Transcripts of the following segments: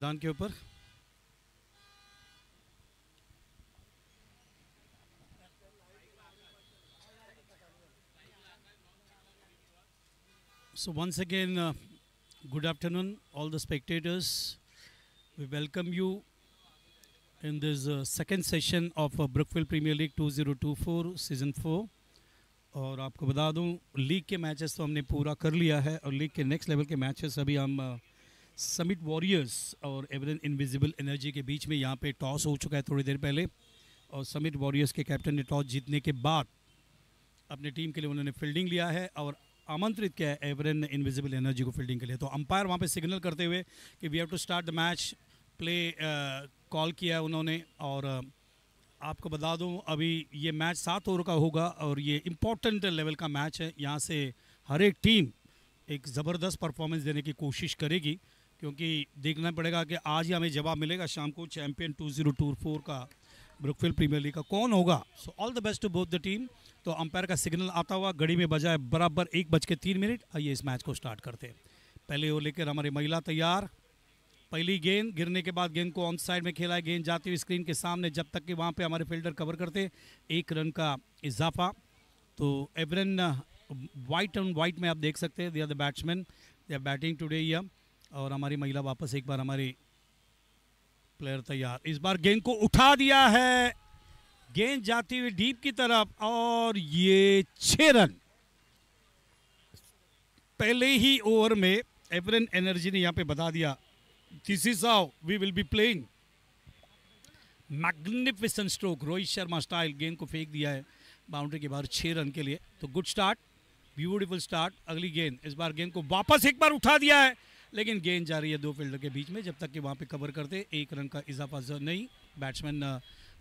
मैदान के ऊपर So once again, good afternoon, all the spectators. We welcome you in this second session of Brookfield Premier League 2024 Season 4. और आपको बता दूं, लीग के मैचेस तो हमने पूरा कर लिया है और लीग के नेक्स्ट लेवल के मैचेस अभी हम समिट वॉरियर्स और एवरेन इनविजिबल एनर्जी के बीच में यहाँ पे टॉस हो चुका है थोड़ी देर पहले। और समिट वॉरियर्स के कैप्टन ने टॉस जीतने के बाद अपनी टीम के लिए उन्होंने फील्डिंग लिया है और आमंत्रित किया है एवरेन इनविजिबल एनर्जी को फील्डिंग के लिए। तो अंपायर वहाँ पे सिग्नल करते हुए कि we have to start the match, play call किया उन्होंने। और आपको बता दूं, अभी ये मैच 7 ओवर का होगा और ये इम्पोर्टेंट लेवल का मैच है। यहाँ से हर एक टीम एक ज़बरदस्त परफॉर्मेंस देने की कोशिश करेगी, क्योंकि देखना पड़ेगा कि आज ही हमें जवाब मिलेगा शाम को चैम्पियन 2024 का ब्रुकफील्ड प्रीमियर लीग का कौन होगा। So all the best to both the team. तो अंपायर का सिग्नल आता हुआ घड़ी में बजा है बराबर 1:03। आइए इस मैच को स्टार्ट करते हैं। पहले ओवर लेकर हमारी महिला तैयार। पहली गेंद गिरने के बाद गेंद को ऑन साइड में खेला है, गेंद जाती हुई स्क्रीन के सामने, जब तक कि वहाँ पे हमारे फील्डर कवर करते 1 रन का इजाफा। तो एवरेन वाइट एंड वाइट में आप देख सकते हैं, they are the batsman, they are batting today here. और हमारी महिला वापस एक बार हमारी प्लेयर तैयार। इस बार गेंद को उठा दिया है, गेंद जाती हुई डीप की तरफ और ये 6 रन पहले ही ओवर में एवरेन एनर्जी ने यहाँ पे बता दिया। This is how we will be playing. Magnificent stroke, Rohit Sharma style, गेंद को फेंक दिया है बाउंड्री के बाहर 6 रन के लिए। तो गुड स्टार्ट, ब्यूटीफुल स्टार्ट। अगली गेंद, इस बार गेंद को वापस एक बार उठा दिया है, लेकिन गेंद जा रही है 2 फील्डर के बीच में, जब तक कि वहाँ पे कवर करते 1 रन का इजाफा नहीं। बैट्समैन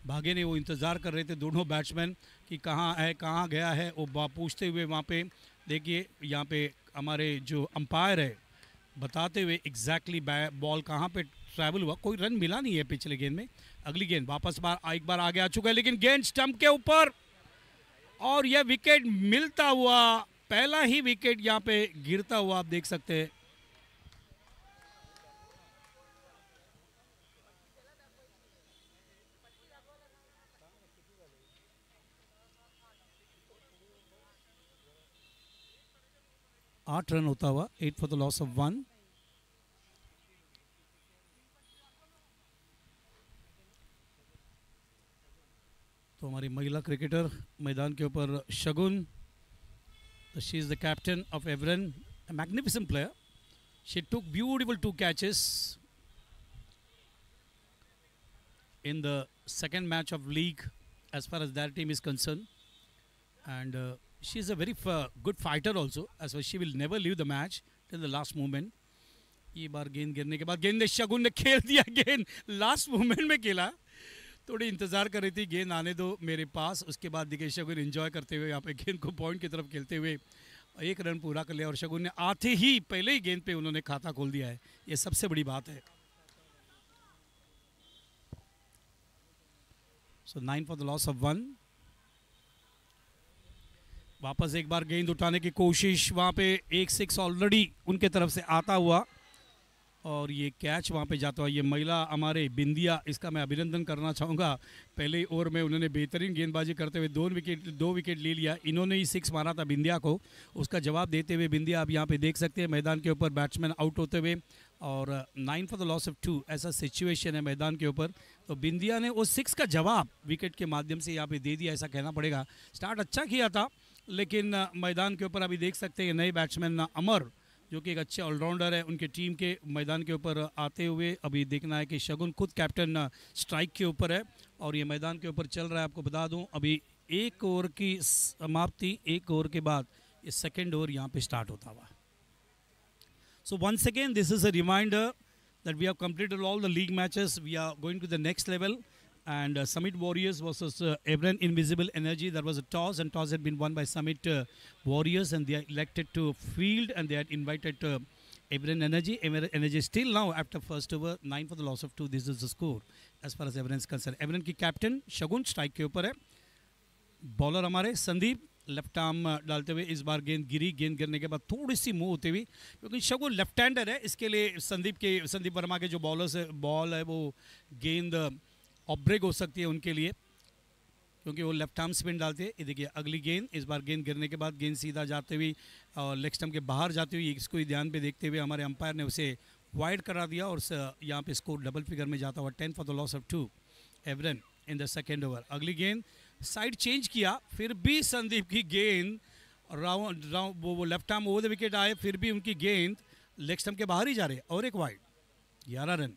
भागे ने, वो इंतज़ार कर रहे थे दोनों बैट्समैन कि कहाँ है, कहाँ गया है, वो पूछते हुए वहाँ पे देखिए यहाँ पे हमारे जो अंपायर है बताते हुए एग्जैक्टली बॉल कहाँ पे ट्रैवल हुआ। कोई रन मिला नहीं है पिछले गेंद में। अगली गेंद वापस एक बार आगे आ चुका है, लेकिन गेंद स्टंप के ऊपर और यह विकेट मिलता हुआ, पहला ही विकेट यहाँ पे गिरता हुआ आप देख सकते हैं। आठ रन होता हुआ, 8 फॉर द लॉस ऑफ 1। तो हमारी महिला क्रिकेटर मैदान के ऊपर Shagun, she is the captain of Everen, a magnificent player. She took beautiful 2 catches in the second match of league as far as that team is concerned, and she is a very good fighter also, as well she will never leave the match till the last moment. ये बार गेंद गिरने के बाद गेंद ने शगुन ने खेल दिया, गेंद लास्ट मोमेंट में खेला। थोड़ी इंतजार कर रही थी गेंद आने दो मेरे पास, उसके बाद देखिए शगुन एंजॉय करते हुए यहाँ पे गेंद को पॉइंट की तरफ खेलते हुए 1 रन पूरा कर लिया। और शगुन ने आते ही पहले ही गेंद पे उन्होंने खाता खोल दिया है, ये सबसे बड़ी बात है। सो 9 फॉर द लॉस ऑफ 1। वापस एक बार गेंद उठाने की कोशिश, वहाँ पे 1 6 ऑलरेडी उनके तरफ से आता हुआ और ये कैच वहाँ पे जाता हुआ। ये महिला हमारे बिंदिया, इसका मैं अभिनंदन करना चाहूँगा। पहले ओवर में उन्होंने बेहतरीन गेंदबाजी करते हुए 2 विकेट ले लिया। इन्होंने ही 6 मारा था बिंदिया को, उसका जवाब देते हुए बिंदिया आप यहाँ पे देख सकते हैं मैदान के ऊपर बैट्समैन आउट होते हुए। और 9 फॉर द लॉस ऑफ 2 ऐसा सिचुएशन है मैदान के ऊपर। तो बिंदिया ने उस 6 का जवाब विकेट के माध्यम से यहाँ पे दे दिया, ऐसा कहना पड़ेगा। स्टार्ट अच्छा किया था, लेकिन मैदान के ऊपर अभी देख सकते हैं नए बैट्समैन अमर, जो कि एक अच्छे ऑलराउंडर है, उनके टीम के मैदान के ऊपर आते हुए अभी देखना है कि शगुन खुद कैप्टन स्ट्राइक के ऊपर है और ये मैदान के ऊपर चल रहा है। आपको बता दूं, अभी 1 ओवर की समाप्ति, 1 ओवर के बाद ये सेकेंड ओवर यहाँ पे स्टार्ट होता हुआ। So once again this is a reminder that we have completed all the league matches, we are going to the next level and Summit Warriors versus Evren Invisible Energy. There was a toss, and toss had been won by Summit Warriors, and they are elected to field, and they had invited Evren Energy. Evren Energy still now after first over, 9 for the loss of 2. This is the score as far as Evren is concerned. Evren की captain शगुन strike के ऊपर है। Bowler हमारे Sandeep left arm डालते हुए इस बार गेंद गिरी, गेंद गिरने के बाद थोड़ी सी मूव होते हुए, क्योंकि शगुन लेफ्ट हैंडर है, इसके लिए संदीप वर्मा के जो बॉलर्स है बॉल है वो गेंद ऑफ ब्रेक हो सकती है उनके लिए, क्योंकि वो लेफ्ट आर्म स्पिन डालते हैं। ये देखिए अगली गेंद, इस बार गेंद गिरने के बाद गेंद सीधा जाते हुए और लेग स्टंप के बाहर जाते हुए, इसको ही ध्यान पे देखते हुए हमारे अंपायर ने उसे वाइड करा दिया और यहाँ पे स्कोर डबल फिगर में जाता हुआ 10 for the loss of 2 Everen in the second over. अगली गेंद साइड चेंज किया, फिर भी संदीप की गेंद राउंड वो left arm over the wicket आए, फिर भी उनकी गेंद लेग स्टंप के बाहर ही जा रही है और एक वाइड, 11 रन।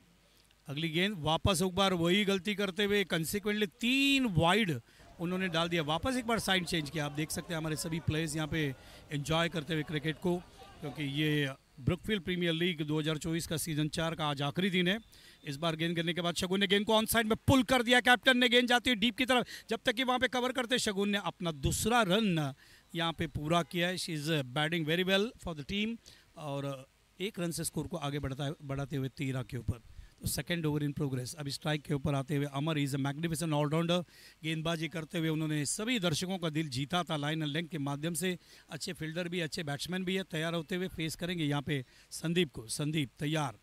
अगली गेंद वापस एक बार वही गलती करते हुए कंसिक्वेंटली 3 वाइड उन्होंने डाल दिया, वापस एक बार साइड चेंज किया। आप देख सकते हैं हमारे सभी प्लेयर्स यहाँ पे एंजॉय करते हुए क्रिकेट को, क्योंकि ये ब्रुकफील्ड प्रीमियर लीग 2024 का सीजन 4 का आज आखिरी दिन है। इस बार गेंद गिरने के बाद शगुन ने गेंद को ऑन साइड में पुल कर दिया, कैप्टन ने गेंद जाती है डीप की तरफ, जब तक कि वहाँ पे कवर करते शगुन ने अपना दूसरा रन यहाँ पे पूरा किया है। She is batting very well for the team और एक रन से स्कोर को आगे बढ़ाते हुए 13 के ऊपर। तो सेकेंड ओवर इन प्रोग्रेस। अभी स्ट्राइक के ऊपर आते हुए अमर इज़ अ मैग्निफिसेंट ऑलराउंडर, गेंदबाजी करते हुए उन्होंने सभी दर्शकों का दिल जीता था लाइन एंड लेंथ के माध्यम से। अच्छे फील्डर भी, अच्छे बैट्समैन भी है। तैयार होते हुए फेस करेंगे यहाँ पे संदीप को। संदीप तैयार,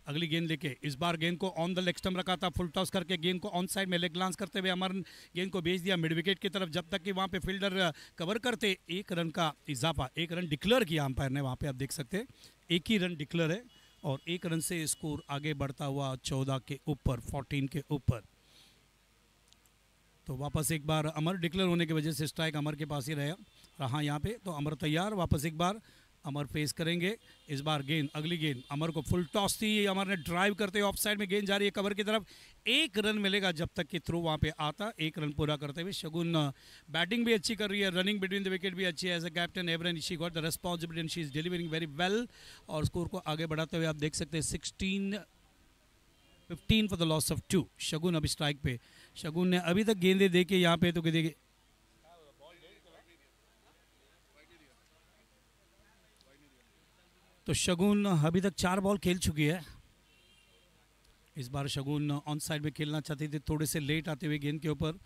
अगली गेंद लेके इस बार गेंद को ऑन द लेग स्टंप रखा था, फुल टॉस करके गेंद को ऑन साइड में लेग ग्लांस करते हुए अमर गेंद को भेज दिया मिड विकेट की तरफ, जब तक कि वहाँ पे फील्डर कवर करते। एक रन का इजाफा, एक रन डिक्लेयर किया अंपायर ने वहाँ पे, आप देख सकते हैं एक ही रन डिक्लेयर है और एक रन से स्कोर आगे बढ़ता हुआ 14 के ऊपर, 14 के ऊपर। तो वापस एक बार अमर डिक्लेयर होने की वजह से स्ट्राइक अमर के पास ही रहा यहाँ पे। तो अमर तैयार, वापस एक बार अमर फेस करेंगे। इस बार गेंद, अगली गेंद अमर को फुल टॉस थी, अमर ने ड्राइव करते हुए ऑफ साइड में गेंद जा रही है कवर की तरफ। एक रन मिलेगा जब तक कि थ्रो वहाँ पे आता, एक रन पूरा करते हुए। शगुन बैटिंग भी अच्छी कर रही है, रनिंग बिटवीन द विकेट भी अच्छी है। As a captain Everen she got the responsibility and she is delivering very well और स्कोर को आगे बढ़ाते हुए आप देख सकते हैं 15 for the loss of 2। Shagun अभी स्ट्राइक पे, शगुन ने अभी तक गेंदे देके यहाँ पे, तो देखिए तो शगुन अभी तक 4 बॉल खेल चुकी है। इस बार शगुन ऑन साइड में खेलना चाहती थी, थोड़े से लेट आते हुए गेंद के ऊपर।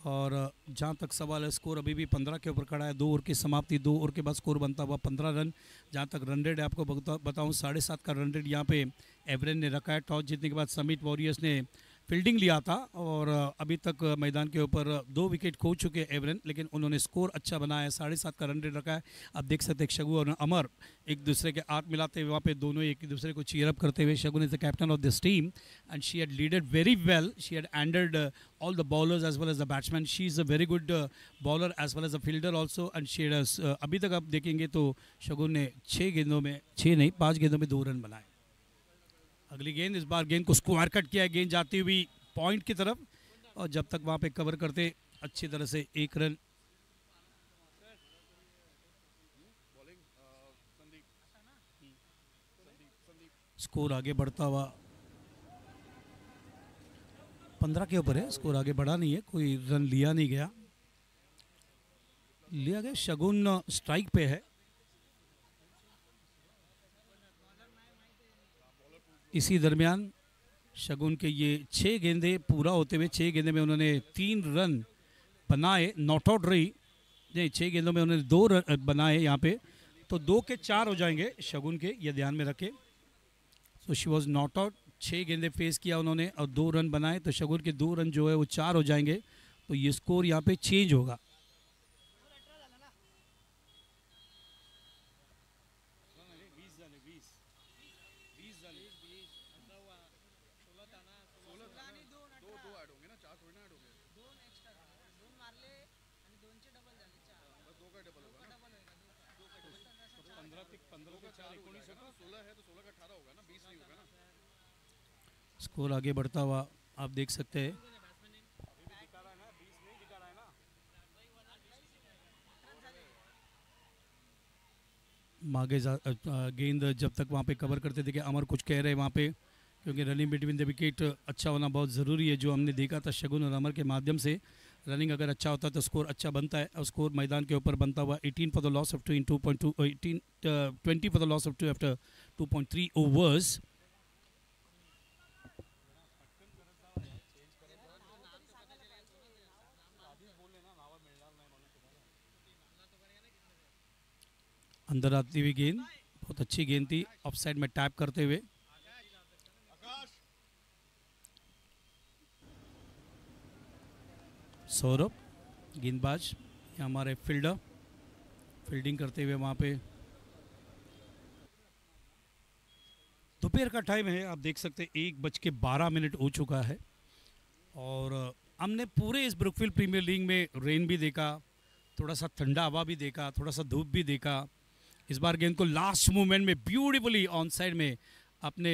और जहाँ तक सवाल है, स्कोर अभी भी 15 के ऊपर खड़ा है। 2 ओवर की समाप्ति, 2 ओवर के बाद स्कोर बनता हुआ 15 रन। जहाँ तक रन रेट है आपको बताऊँ 7.5 का रन रेट यहाँ पे एवरेन ने रखा है। टॉस जीतने के बाद समिट वॉरियर्स ने फील्डिंग लिया था और अभी तक मैदान के ऊपर 2 विकेट खो चुके एवरेन, लेकिन उन्होंने स्कोर अच्छा बनाया है। 7.5 का रन रेट रखा है। आप देख सकते हैं शगु और अमर एक दूसरे के हाथ मिलाते हुए वहाँ पे दोनों एक दूसरे को चीयर अप करते हुए। Shagun is the captain of this team and she had leaded very well, she had handled all the bowlers as well as the batsmen. She is a very good bowler as well as a fielder also and she has अभी तक आप देखेंगे तो शगुन ने 5 गेंदों में 2 run बनाए। अगली गेंद, इस बार गेंद को स्क्वायर कट किया है, गेंद जाती हुई पॉइंट की तरफ और जब तक वहाँ पे कवर करते अच्छी तरह से 1 रन। स्कोर आगे बढ़ता हुआ 15 के ऊपर है, स्कोर आगे बढ़ा नहीं है, कोई रन लिया गया। शगुन स्ट्राइक पे है। इसी दरमियान शगुन के ये 6 गेंदे पूरा होते हुए, 6 गेंदे में उन्होंने 3 रन बनाए, नॉट आउट रही नहीं, 6 गेंदों में उन्होंने 2 रन बनाए यहाँ पे, तो 2 के 4 हो जाएंगे शगुन के, ये ध्यान में रखें। So she was not out, 6 गेंदे फेस किया उन्होंने और 2 रन बनाए, तो शगुन के 2 रन जो है वो 4 हो जाएंगे, तो ये स्कोर यहाँ पे चेंज होगा। स्कोर आगे बढ़ता हुआ आप देख सकते हैं। गेंद जब तक वहाँ पे कवर करते थे कि अमर कुछ कह रहे हैं वहाँ पे, क्योंकि रनिंग बिटवीन द विकेट अच्छा होना बहुत ज़रूरी है। जो हमने देखा था शगुन और अमर के माध्यम से, रनिंग अगर अच्छा होता है तो स्कोर अच्छा बनता है और स्कोर मैदान के ऊपर बनता हुआ 18 for the loss of 2 in 2.2 20 for the loss of 2 after 2.3 overs. अंदर आती हुई गेंद, बहुत अच्छी गेंद थी, ऑफ साइड में टैप करते हुए। सौरभ गेंदबाज, ये हमारे फील्डर फील्डिंग करते हुए वहाँ पे। दोपहर का टाइम है, आप देख सकते हैं 1:12 हो चुका है और हमने पूरे इस ब्रुकफील्ड प्रीमियर लीग में रेन भी देखा, थोड़ा सा ठंडा हवा भी देखा, थोड़ा सा धूप भी देखा। इस बार गेंद को लास्ट मोमेंट में ब्यूटीफुली ऑन साइड में अपने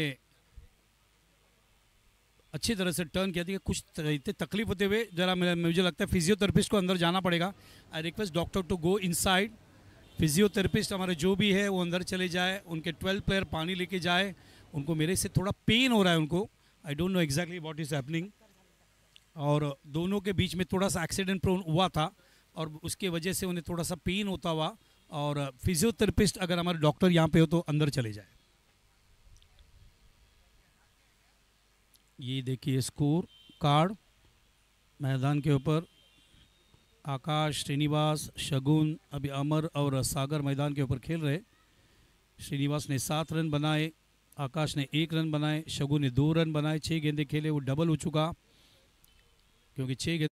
अच्छी तरह से टर्न किया था। कुछ इतने तकलीफ होते हुए जरा मुझे लगता है फिजियोथेरेपिस्ट को अंदर जाना पड़ेगा। I request doctor to go inside. Physiotherapist हमारे जो भी है वो अंदर चले जाए, उनके 12 प्लेयर पानी लेके जाए। उनको मेरे से थोड़ा पेन हो रहा है उनको, I don't know exactly what is happening. और दोनों के बीच में थोड़ा सा एक्सीडेंट प्रोन हुआ था और उसके वजह से उन्हें थोड़ा सा पेन होता हुआ। और फिजियोथेरेपिस्ट अगर हमारे डॉक्टर यहाँ पे हो तो अंदर चले जाए। ये देखिए स्कोर कार्ड मैदान के ऊपर। आकाश, श्रीनिवास, शगुन, अभी अमर और सागर मैदान के ऊपर खेल रहे। श्रीनिवास ने 7 रन बनाए, आकाश ने 1 रन बनाए, शगुन ने 2 रन बनाए। 6 गेंदे खेले, वो डबल हो चुका क्योंकि 6 गेंद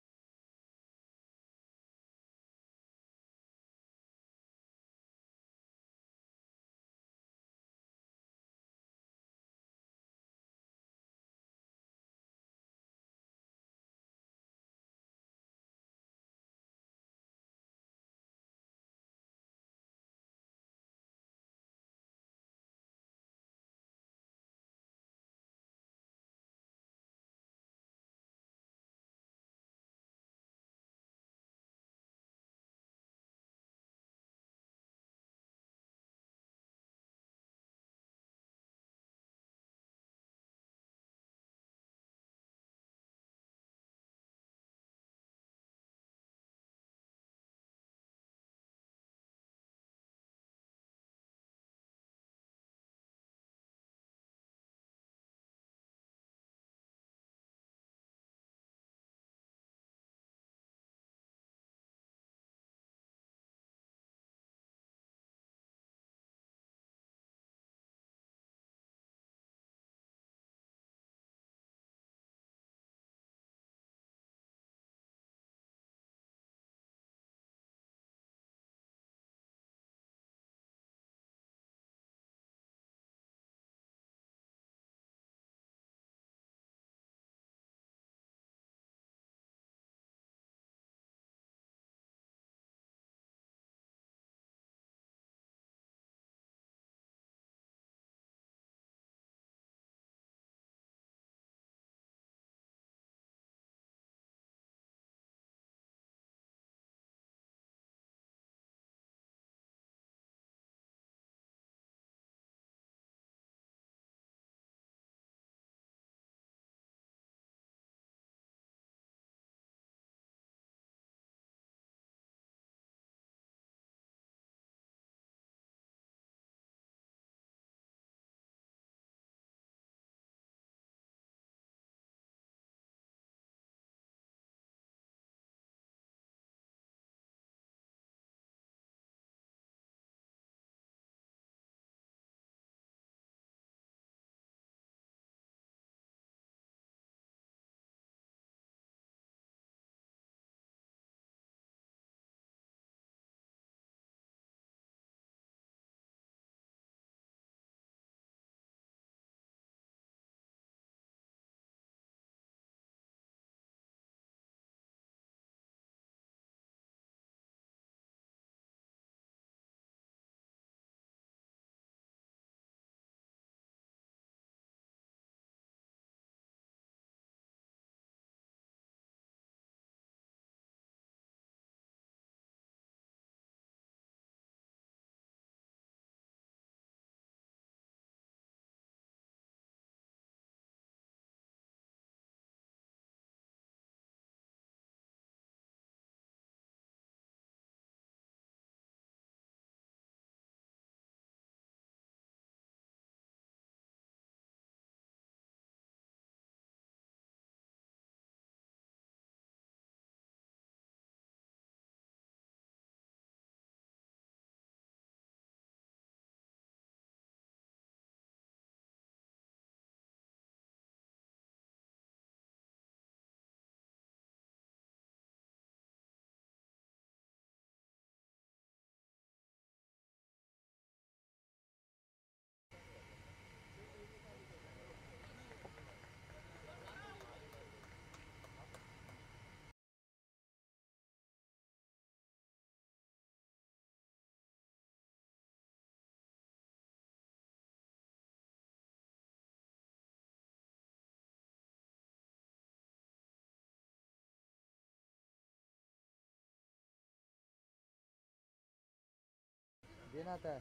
देना था।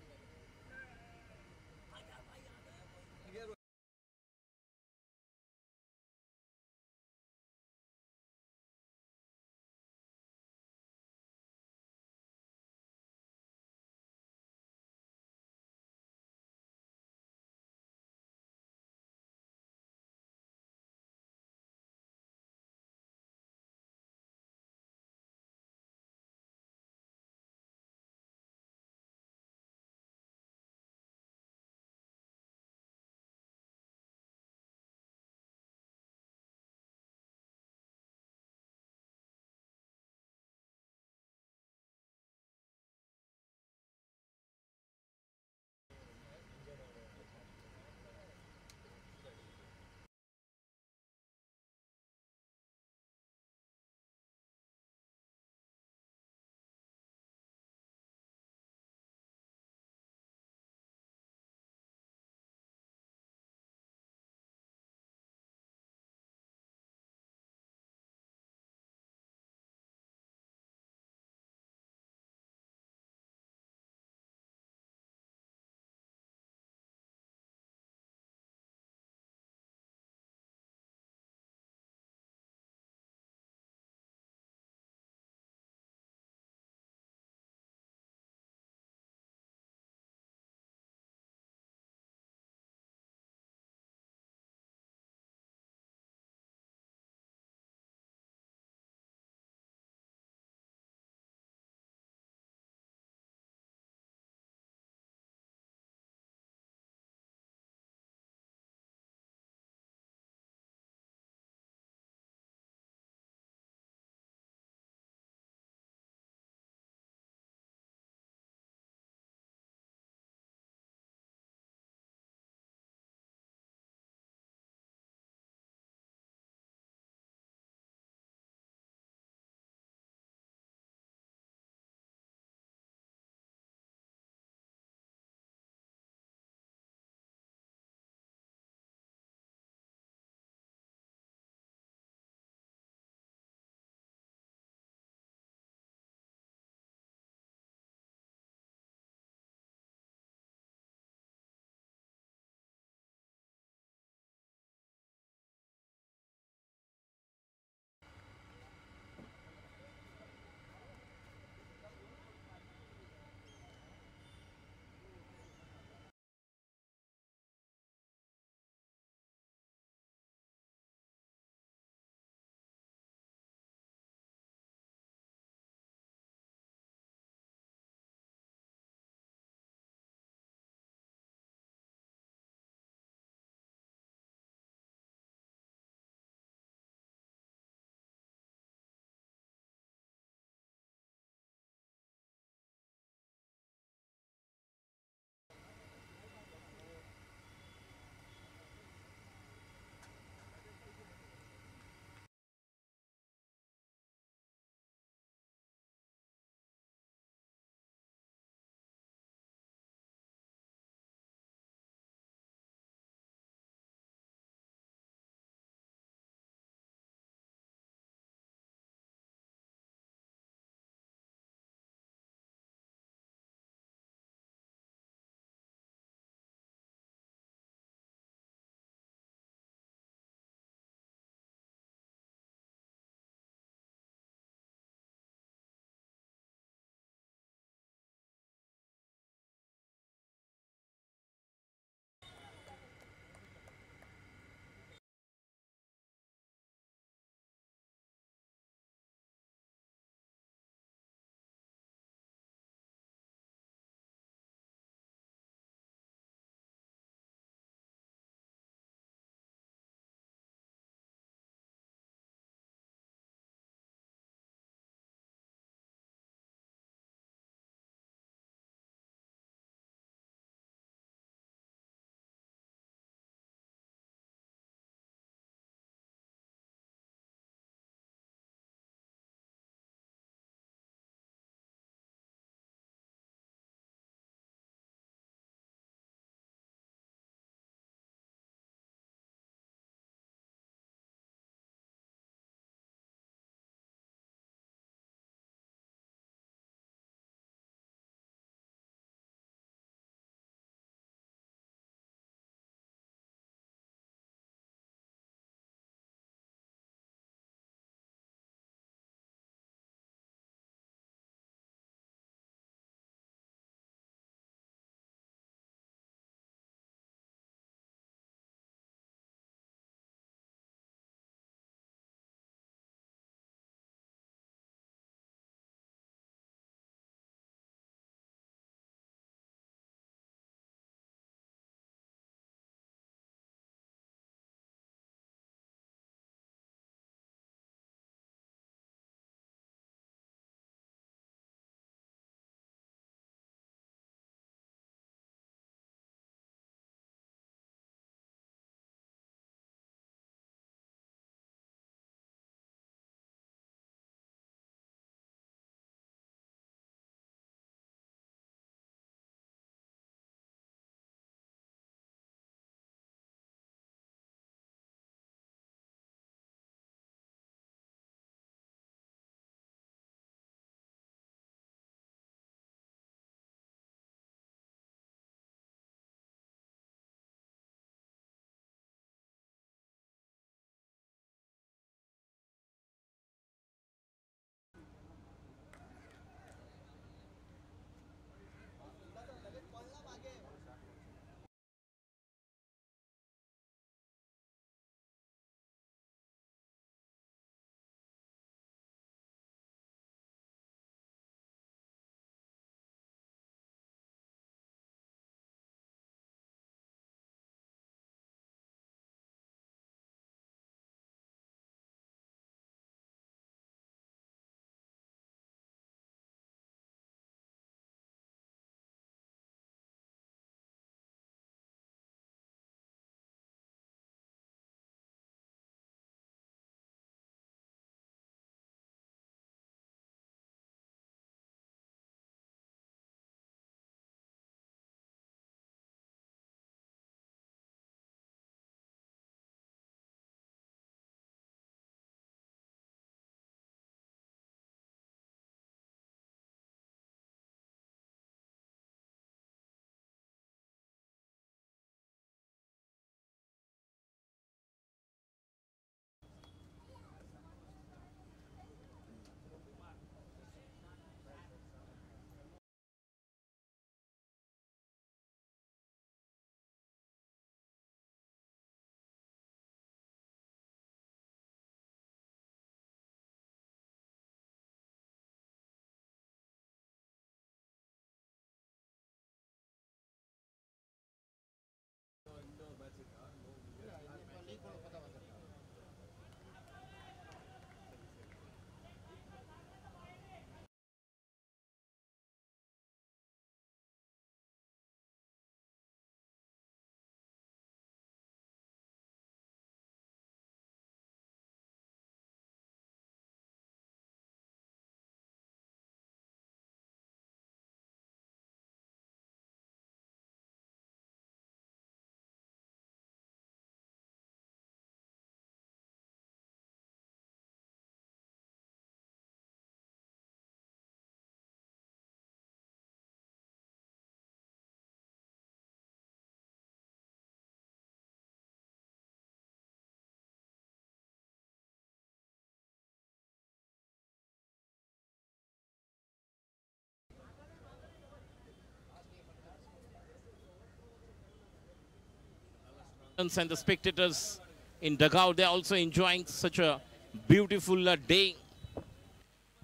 And the spectators in dugout, they're also enjoying such a beautiful day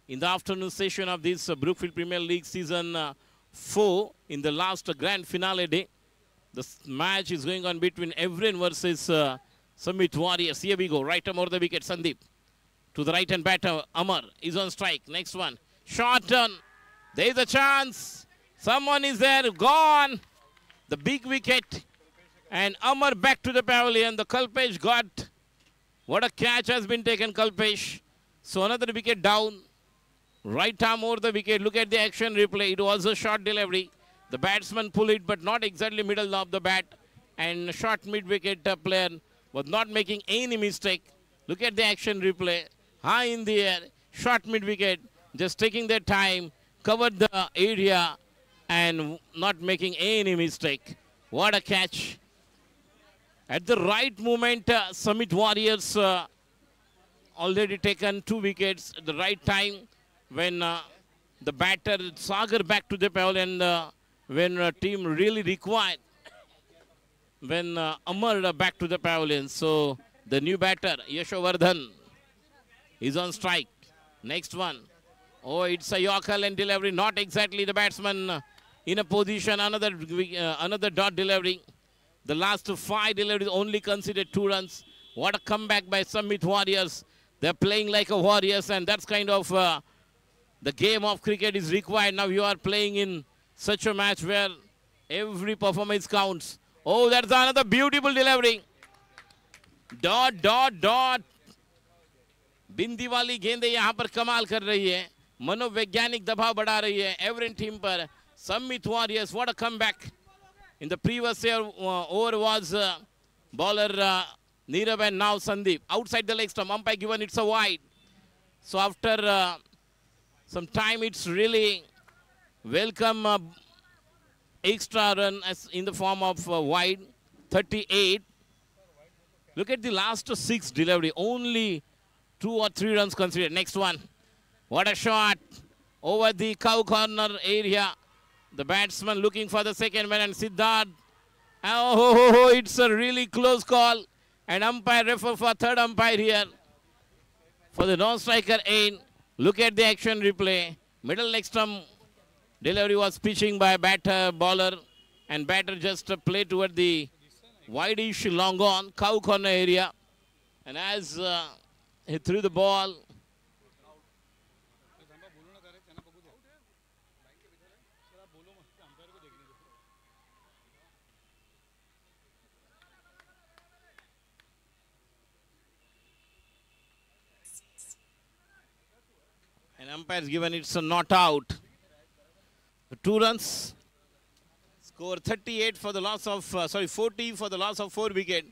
in the afternoon session of this Brookfield Premier League Season 4 in the last grand finale day. The match is going on between Evren versus Summit Warriors. Here we go. Right arm over the wicket. Sandeep to the right hand batter. Amar is on strike. Next one. Short turn. There is a chance. Someone is there. Gone. The big wicket. And Amar back to the pavilion. The Kalpesh got. What a catch has been taken, Kalpesh. So another wicket down. Right arm over the wicket. Look at the action replay. It was a short delivery. The batsman pulled it, but not exactly middle of the bat. And short mid-wicket player was not making any mistake. Look at the action replay. High in the air. Short mid-wicket. Just taking their time. Covered the area. And not making any mistake. What a catch. At the right moment, Summit Warriors already taken 2 wickets at the right time when the batter Sagar back to the pavilion when team really required. When Amar back to the pavilion. So the new batter, Yashovardhan, is on strike. Next one. Oh, it's a Yorker and delivery. Not exactly the batsman in a position. Another dot delivery. The last 5 deliveries only considered 2 runs. What a comeback by Summit Warriors. They're playing like a Warriors, and that's kind of the game of cricket is required. Now you are playing in such a match where every performance counts. Oh, that's another beautiful delivery. Dot, dot, dot. बिंदी वाली गेंदें यहाँ पर कमाल कर रही है. मनोवैज्ञानिक दबाव बढ़ा रही है एवरेन टीम पर. Summit Warriors, what a comeback. In the previous over was bowler Neerav and now Sandeep. Outside the leg stump, umpire given it's a wide. So after some time, it's really welcome extra run as in the form of wide, 38. Look at the last 6 delivery. Only 2 or 3 runs considered. Next one. What a shot over the cow corner area. The batsman looking for the second man and Siddharth. Oh, it's a really close call. And umpire refer for third umpire here. For the non-striker end. Look at the action replay. Middle leg stump delivery was pitching by batter, bowler. And batter just played toward the wide-ish long on, cow corner area. And as he threw the ball, and umpire's given it's a not out. 2 runs. Score 38 for the loss of, 40 for the loss of 4 wicket.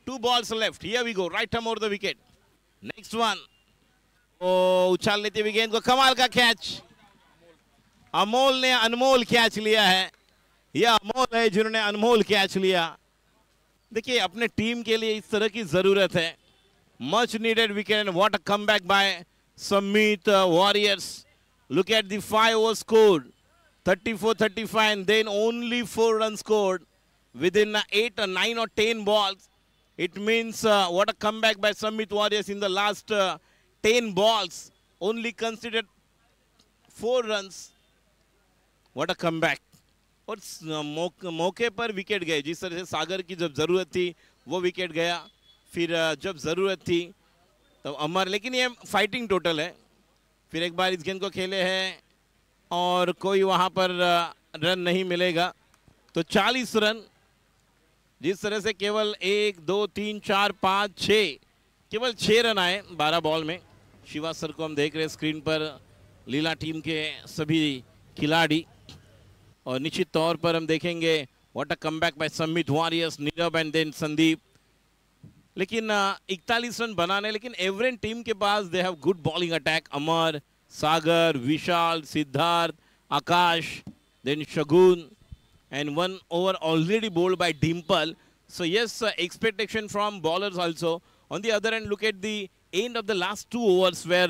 2 balls left. Here we go. Right arm over the wicket. Next one. Oh, उछाल लेते हुए गेंद को कमाल का catch. Amol ने अनमोल catch लिया है. यह अमोल है जिन्होंने अनमोल कैच लिया. देखिए अपने टीम के लिए इस तरह की जरूरत है. Much needed wicket and what a comeback by Summit Warriors. Look at the 5 overs scored. 34-35 and then only 4 runs scored within 8 or 9 or 10 balls. It means what a comeback by Summit Warriors in the last 10 balls. Only considered 4 runs. What a comeback. और मौके पर wicket गए. जिस तरह से सागर की जब ज़रूरत थी वो विकेट गया. फिर जब ज़रूरत थी तब अमर. लेकिन ये फाइटिंग टोटल है. फिर एक बार इस गेंद को खेले हैं और कोई वहाँ पर रन नहीं मिलेगा. तो 40 रन. जिस तरह से केवल 1, 2, 3, 4, 5, 6 केवल 6 रन आए 12 बॉल में. शिवा सर को हम देख रहे हैं स्क्रीन पर. लीला टीम के सभी खिलाड़ी. और निश्चित तौर पर हम देखेंगे what a comeback by Samit warriors. Nirav and then Sandeep. लेकिन 41 रन बनाने. लेकिन एवरेन टीम के पास they have good bowling attack. Amar, Sagar, Vishal, Siddharth, Akash, then Shagun, and 1 over already bowled by Dimple. So yes, expectation from bowlers also. On the other hand, look at the end of the last 2 overs where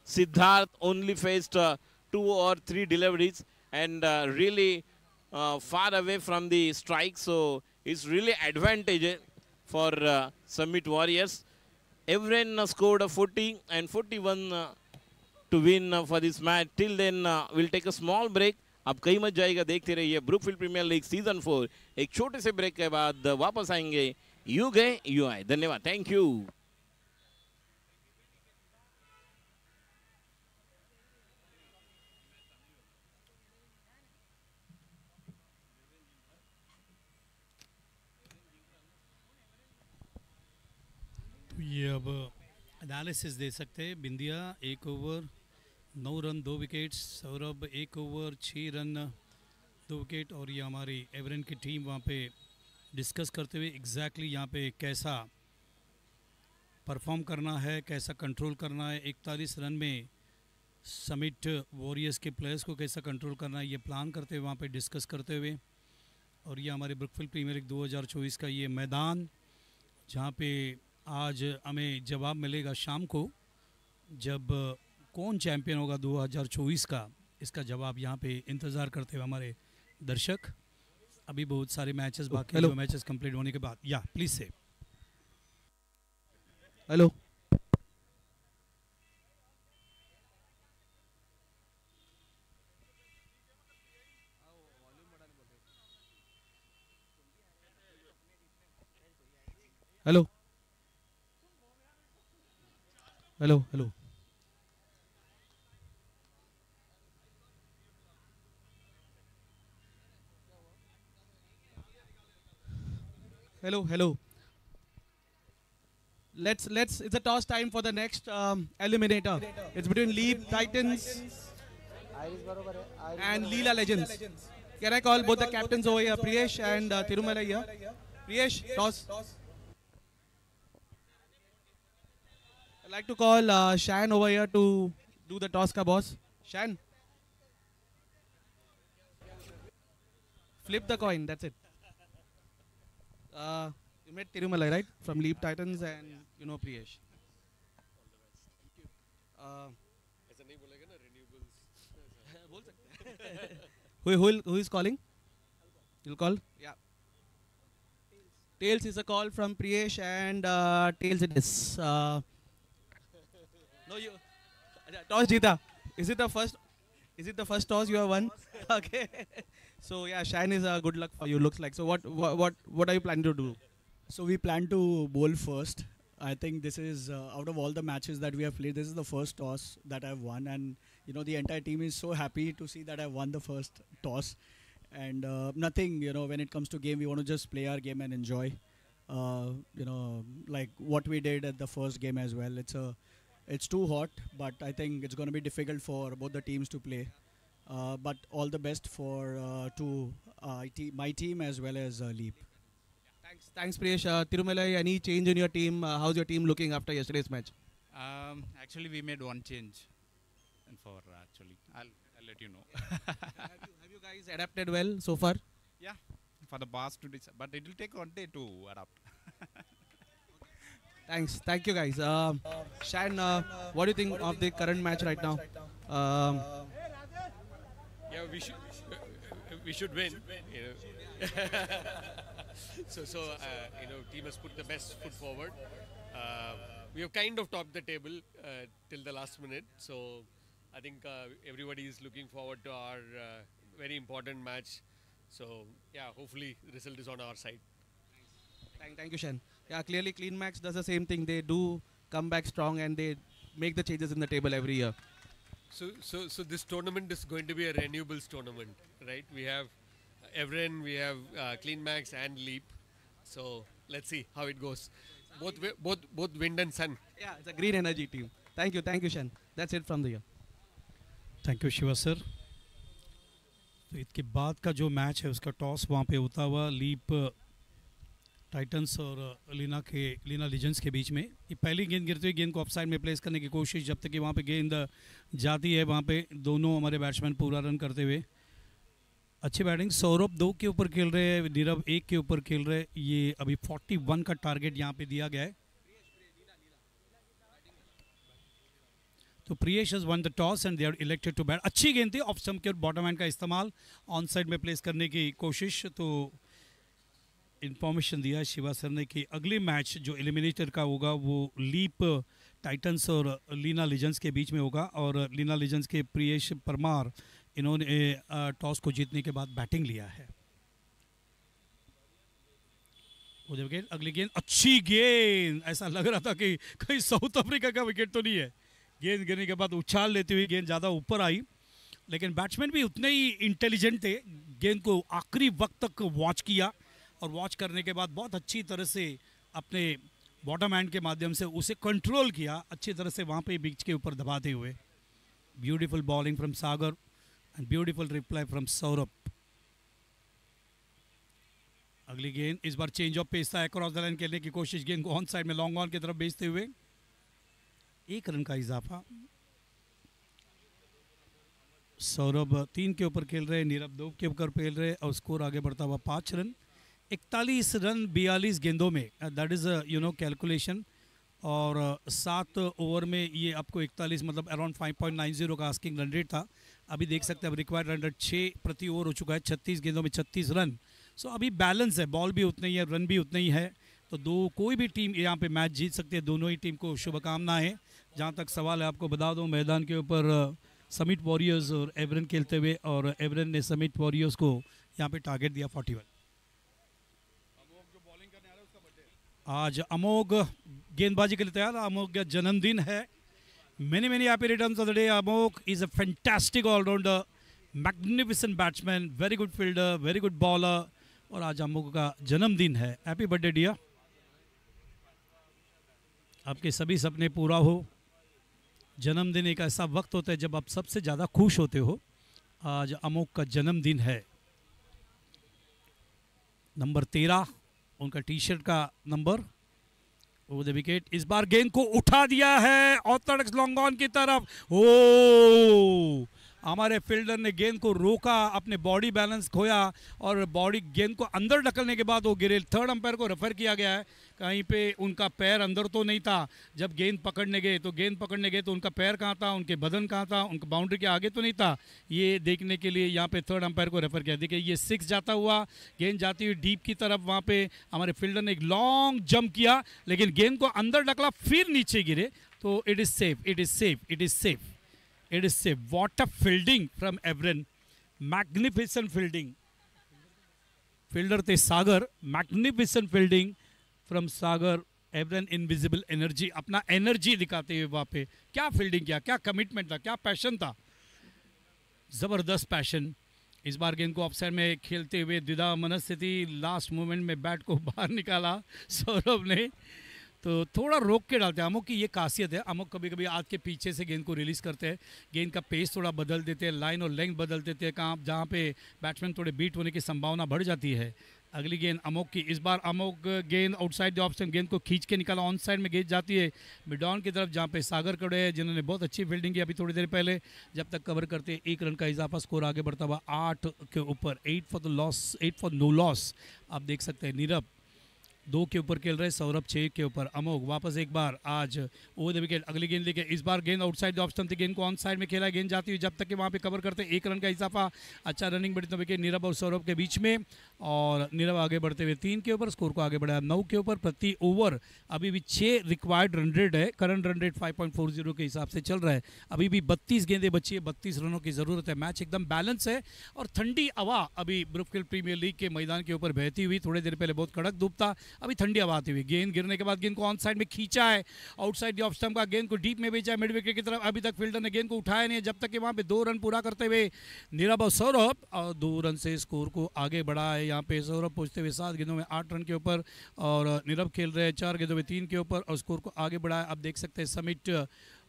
Siddharth only faced 2 or 3 deliveries and really far away from the strike. So it's really advantageous. for Summit Warriors. Evren scored a 40 and 41 to win for this match. Till then, we'll take a small break. अब कहीं मत जाएगा, देखते रहिए Brookfield premiere league season 4. एक छोटे से break के बाद वापस आएंगे. यू गए यू आए. धन्यवाद. Thank you. ये अब एनालिसिस दे सकते हैं. बिंदिया 1 over 9 run 2 wickets, Saurabh 1 over 6 run 2 wicket, और ये हमारी एवरेन की टीम वहाँ पे डिस्कस करते हुए एग्जैक्टली यहाँ पे कैसा परफॉर्म करना है, कैसा कंट्रोल करना है. 41 रन में समिट वॉरियर्स के प्लेयर्स को कैसा कंट्रोल करना है, ये प्लान करते हुए वहाँ पे डिस्कस करते हुए. और ये हमारे ब्रुकफील्ड प्रीमियर लीग 2024 का ये मैदान, जहाँ पे आज हमें जवाब मिलेगा शाम को, जब कौन चैम्पियन होगा 2024 का. इसका जवाब यहाँ पे इंतज़ार करते हुए हमारे दर्शक. अभी बहुत सारे मैचेस बाकी हैं, मैचेस कंप्लीट होने के बाद. या प्लीज से hello. Hello hello hello. Hello, hello. Let's. It's a toss time for the next eliminator. It's between Leap Titans and Leela Legends. Can I call both the captains over here, Priyesh and Tirumala here? Priyesh, toss. I'd like to call Shan over here to do the toss, ka boss. Shan. Flip the coin. That's it. You met Tirumala, right? From Leap Titans, and you know Priyesh. ऐसा नहीं बोलेगा ना, renewables. बोल सकते. Who is calling? You'll call? Yeah. Tails is a call from Priyesh, and Tails it is. No, you. Toss jeeta. Is it the first? Is it the first toss you have won? Okay. So yeah, Shine is a good luck for you. Looks like. So what are you planning to do? So we plan to bowl first. I think this is out of all the matches that we have played, this is the first toss that I've won, and you know the entire team is so happy to see that I won the first toss. And nothing, you know, when it comes to game, we want to just play our game and enjoy. You know, like what we did at the first game as well. It's too hot, but I think it's going to be difficult for both the teams to play. But all the best for my team as well as Leap. Thanks, Priyesh. Tirumala, any change in your team? How's your team looking after yesterday's match? Actually, we made one change. And I'll let you know. Have you guys adapted well so far? Yeah, for the past 2 days, but it will take 1 day to adapt. Thank you guys. Shan, what do you think of the current match right now? Yeah, we should win. You know. so you know, team has put the best foot forward. We have kind of topped the table till the last minute. So I think everybody is looking forward to our very important match. So yeah, hopefully the result is on our side. Thank you, Shan. Yeah, clearly CleanMax does the same thing. They do come back strong and they make the changes in the table every year. So this tournament is going to be a renewables tournament, right? We have Evren, we have CleanMax and Leap. So let's see how it goes. Both wind and sun. Yeah, it's a green energy team. Thank you, Shan. That's it from the year. Thank you Shiva sir. तो इसके बाद का जो match है उसका toss वहाँ पे होता हुआ लीप टाइटंस और लीना लीजेंड्स के बीच में. ये पहली गेंद गिरती हुई गेंद को ऑफसाइड में प्लेस करने की कोशिश, जब तक कि वहाँ पे गेंद जाती है वहाँ पे दोनों हमारे बैट्समैन पूरा रन करते हुए. अच्छी बैटिंग. सौरभ 2 के ऊपर खेल रहे हैं, नीरव 1 के ऊपर खेल रहे हैं. ये अभी 41 का टारगेट यहाँ पे दिया गया है. तो Priyesh has won the toss and they are elected to bat. अच्छी गेंद थी, ऑफ स्टंप के बॉटम हैंड का इस्तेमाल, ऑन साइड में प्लेस करने की कोशिश. तो इंफॉर्मेशन दिया है शिवा सर ने कि अगली मैच जो एलिमिनेटर का होगा वो लीप टाइटंस और लीना लीजेंड्स के बीच में होगा, और लीना लीजेंड्स के प्रियेश परमार इन्होंने टॉस को जीतने के बाद बैटिंग लिया है। उधर गेंद, अगली गेंद, अच्छी गेंद, ऐसा लग रहा था कि कहीं साउथ अफ्रीका का विकेट तो नहीं है। गेंद गिरने के बाद उछाल लेती हुई गेंद ज़्यादा ऊपर आई, लेकिन बैट्समैन भी उतने ही इंटेलिजेंट थे, गेंद को आखिरी वक्त तक वॉच किया और वॉच करने के बाद बहुत अच्छी तरह से अपने बॉटम हैंड के माध्यम से उसे कंट्रोल किया, अच्छी तरह से वहाँ पे बीच के ऊपर दबाते हुए। Beautiful bowling from Sagar and beautiful reply from Saurabh. अगली गेंद, इस बार चेंज ऑफ पेस था, क्रॉस द लाइन खेलने की कोशिश, गेंद को ऑन साइड में लॉन्ग ऑन की तरफ भेजते हुए 1 रन का इजाफा। सौरभ 3 के ऊपर खेल रहे, नीरव 2 के ऊपर खेल रहे और स्कोर आगे बढ़ता हुआ 5 रन। 41 रन 42 गेंदों में, दैट इज़ कैलकुलेशन, और 7 ओवर में ये आपको 41 मतलब अराउंड 5.90 का आस्किंग रन रेट था। अभी देख सकते हैं अब रिक्वायर्ड रन रेट 6 प्रति ओवर हो चुका है, 36 गेंदों में 36 रन। सो अभी बैलेंस है, बॉल भी उतना ही है, रन भी उतना ही है, तो कोई भी टीम यहाँ पे मैच जीत सकती है। दोनों ही टीम को शुभकामनाएं। जहाँ तक सवाल है आपको बता दूँ, मैदान के ऊपर समिट वॉरियर्स और एवरन खेलते हुए, और एवरन ने समिट वॉरियर्स को यहाँ पे टारगेट दिया 41। आज अमोघ गेंदबाजी के लिए तैयार, अमोघ का जन्मदिन है। Many happy returns of the day. Amogh is a fantastic allrounder, magnificent batsman, very good fielder, very good bowler, और आज अमोघ का जन्मदिन है। हैप्पी बर्थडे डियर, आपके सभी सपने पूरा हो। जन्मदिन एक ऐसा वक्त होता है जब आप सबसे ज़्यादा खुश होते हो। आज अमोघ का जन्मदिन है। नंबर 13 उनका टी शर्ट का नंबर, वो द विकेट। इस बार गेंद को उठा दिया है ऑर्थोडॉक्स लॉन्ग ऑन की तरफ। ओ, हमारे फील्डर ने गेंद को रोका, अपने बॉडी बैलेंस खोया और गेंद को अंदर ढकलने के बाद वो गिरे। थर्ड अंपायर को रेफर किया गया है, कहीं पे उनका पैर अंदर तो नहीं था। जब गेंद पकड़ने गए तो उनका पैर कहाँ था, उनके बदन कहाँ था, उनका बाउंड्री के आगे तो नहीं था। ये देखने के लिए यहाँ पे थर्ड अंपायर को रेफर किया। देखिए ये 6 जाता हुआ, गेंद जाती हुई डीप की तरफ, वहाँ पे हमारे फील्डर ने एक लॉन्ग जंप किया, लेकिन गेंद को अंदर ढकला, फिर नीचे गिरे। तो it is safe, it is safe, it is safe, it is safe. What a fielding from Everen, magnificent fielding. Fielder थे Sagar, magnificent fielding from Sagar. Everen invisible energy, अपना एनर्जी दिखाते हुए वहाँ पे क्या फील्डिंग किया, क्या कमिटमेंट था, क्या पैशन था, ज़बरदस्त पैशन। इस बार गेंद को ऑफसाइड में खेलते हुए द्विधा मनस्थिति, लास्ट मोमेंट में बैट को बाहर निकाला सौरभ ने, तो थोड़ा रोक के डालते हैं। अमुक की ये खासियत है, अमुक कभी कभी हाथ के पीछे से गेंद को रिलीज़ करते हैं, गेंद का पेस थोड़ा बदल देते हैं, लाइन और लेंथ बदल देते हैं, कहाँ जहाँ पे बैट्समैन थोड़े बीट होने की संभावना बढ़ जाती है। अगली गेंद अमोघ की, इस बार अमोघ गेंद आउटसाइड द ऑफ स्टंप, गेंद को खींच के निकाला, ऑन साइड में गेंद जाती है मिड ऑन की तरफ, जहाँ पे सागर खड़े हैं जिन्होंने बहुत अच्छी फील्डिंग की अभी थोड़ी देर पहले। जब तक कवर करते 1 रन का इजाफा, स्कोर आगे बढ़ता हुआ 8 के ऊपर, 8 फॉर नो लॉस। आप देख सकते हैं नीरव 2 के ऊपर खेल रहे, सौरभ 6 के ऊपर। अमोघ वापस एक बार आज ओवर द विकेट। अगली गेंद लेके, इस बार गेंद आउटसाइड द ऑफ स्टंप थी, गेंद को ऑन साइड में खेला, गेंद जाती हुई जब तक कि वहाँ पे कवर करते 1 रन का इजाफा। अच्छा रनिंग बढ़ी तो विकेट नीरव और सौरभ के बीच में, और नीरव आगे बढ़ते हुए 3 के ऊपर, स्कोर को आगे बढ़ाया 9 के ऊपर। प्रति ओवर अभी भी 6 रिक्वायर्ड रन रेट है, करंट रन रेट 5.40 के हिसाब से चल रहा है। अभी भी 32 गेंदें बची है, 32 रनों की ज़रूरत है। मैच एकदम बैलेंस है और ठंडी हवा अभी ब्रुकफील्ड प्रीमियर लीग के मैदान के ऊपर बहती हुई। थोड़ी देर पहले बहुत कड़क धूप था, अभी ठंडी हवा आती हुई। गेंद गिरने के बाद गेंद को ऑन साइड में खींचा है, आउटसाइड द ऑफ स्टंप का, गेंद को डीप में भेजा है मिड विकेट की तरफ। अभी तक फील्डर ने गेंद को उठाया नहीं है, जब तक कि वहां पे 2 रन पूरा करते हुए नीरव और सौरभ, और 2 रन से स्कोर को आगे बढ़ा है। यहाँ पे सौरभ पहुंचते हुए 7 गेंदों में 8 रन के ऊपर, और नीरव खेल रहे हैं 4 गेंदों में 3 के ऊपर, और स्कोर को आगे बढ़ा है। आप देख सकते हैं समिट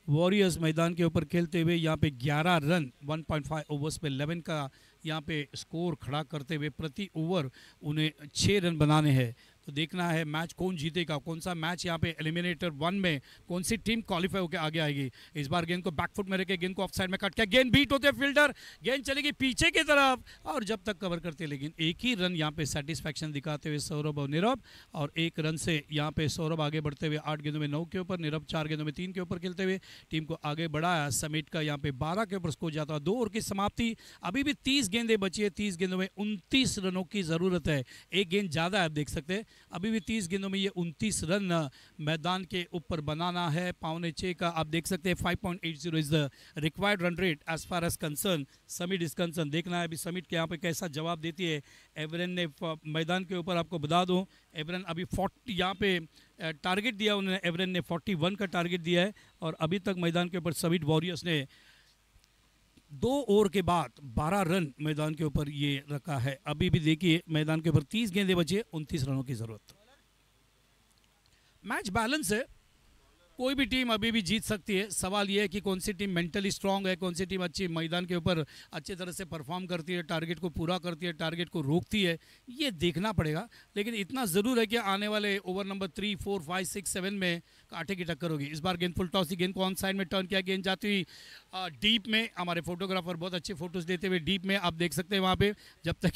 वॉरियर्स मैदान के ऊपर खेलते हुए यहाँ पे 11 रन 1.5 ओवर्स पे 11 का यहाँ पे स्कोर खड़ा करते हुए प्रति ओवर उन्हें 6 रन बनाने हैं। तो देखना है मैच कौन जीतेगा, कौन सा मैच यहाँ पे एलिमिनेटर 1 में कौन सी टीम क्वालिफाई होकर आगे आएगी। इस बार गेंद को बैकफुट में रखे, गेंद को ऑफ साइड में कट किया, गेंद बीट होते फील्डर, गेंद चलेगी पीछे की तरफ और जब तक कवर करते, लेकिन एक ही रन यहाँ पे सेटिस्फैक्शन दिखाते हुए सौरभ और नीरव, और एक रन से यहाँ पे सौरभ आगे बढ़ते हुए 8 गेंदों में 9 के ऊपर, नीरव 4 गेंदों में 3 के ऊपर खेलते हुए टीम को आगे बढ़ाया। समिट का यहाँ पे 12 के ऊपर स्कोर जाता है। 2 ओवर की समाप्ति, अभी भी 30 गेंदें बची है, 30 गेंदों में 29 रनों की जरूरत है। एक गेंद ज्यादा है, आप देख सकते हैं अभी भी 30 गेंदों में ये 29 रन मैदान के ऊपर बनाना है। 5.6 का आप देख सकते हैं 5.80 is the required run rate as far as concern Summit is concern. देखना है अभी समिट के यहाँ पे कैसा जवाब देती है। एवरन ने मैदान के ऊपर, आपको बता दूं, एवरन अभी 40 यहाँ पे टारगेट दिया उन्होंने, एवरन ने 41 का टारगेट दिया है और अभी तक मैदान के ऊपर समिट वॉरियर्स ने 2 ओवर के बाद 12 रन मैदान के ऊपर ये रखा है। अभी भी देखिए मैदान के ऊपर 30 गेंदें बचे, 29 रनों की जरूरत। मैच बैलेंस है, कोई भी टीम अभी भी जीत सकती है। सवाल यह है कि कौन सी टीम मेंटली स्ट्रांग है, कौन सी टीम अच्छी मैदान के ऊपर अच्छे तरह से परफॉर्म करती है, टारगेट को पूरा करती है, टारगेट को रोकती है, ये देखना पड़ेगा। लेकिन इतना ज़रूर है कि आने वाले ओवर नंबर 3, 4, 5, 6, 7 में कांटे की टक्कर होगी। इस बार गेंद फुल टॉस थी, गेंद को ऑन साइड में टर्न किया, गेंद जाती हुई डीप में। हमारे फोटोग्राफर बहुत अच्छे फोटोज देते हुए डीप में आप देख सकते हैं वहाँ पे, जब तक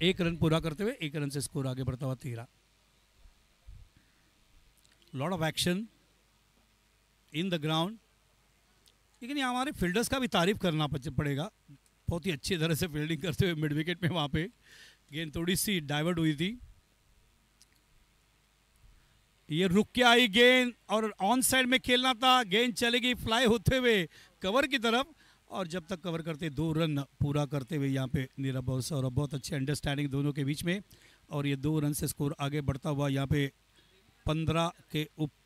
एक रन पूरा करते हुए 1 रन से स्कोर आगे बढ़ता हुआ 13। Lot of action in the ground, लेकिन यहाँ हमारे फील्डर्स का भी तारीफ करना पड़ेगा। बहुत ही अच्छी तरह से फील्डिंग करते हुए मिड विकेट में वहाँ पे गेंद थोड़ी सी डाइवर्ट हुई थी, ये रुक के आई गेंद और ऑन साइड में खेलना था, गेंद चलेगी फ्लाई होते हुए कवर की तरफ और जब तक कवर करते 2 रन पूरा करते हुए यहाँ पे नीरव और सौरभ, बहुत अच्छी अंडरस्टैंडिंग दोनों के बीच में और ये 2 रन से स्कोर आगे बढ़ता हुआ यहाँ पे 15 के ऊपर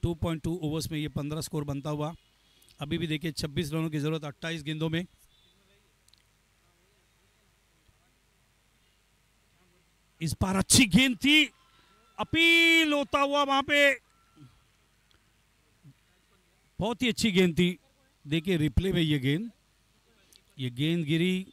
2.2 ओवर्स में ये 15 स्कोर बनता हुआ। अभी भी देखिए 26 रनों की जरूरत 28 गेंदों में। इस बार अच्छी गेंद थी, अपील होता हुआ वहां पे, बहुत ही अच्छी गेंद थी। देखिए रिप्ले में ये गेंद गिरी,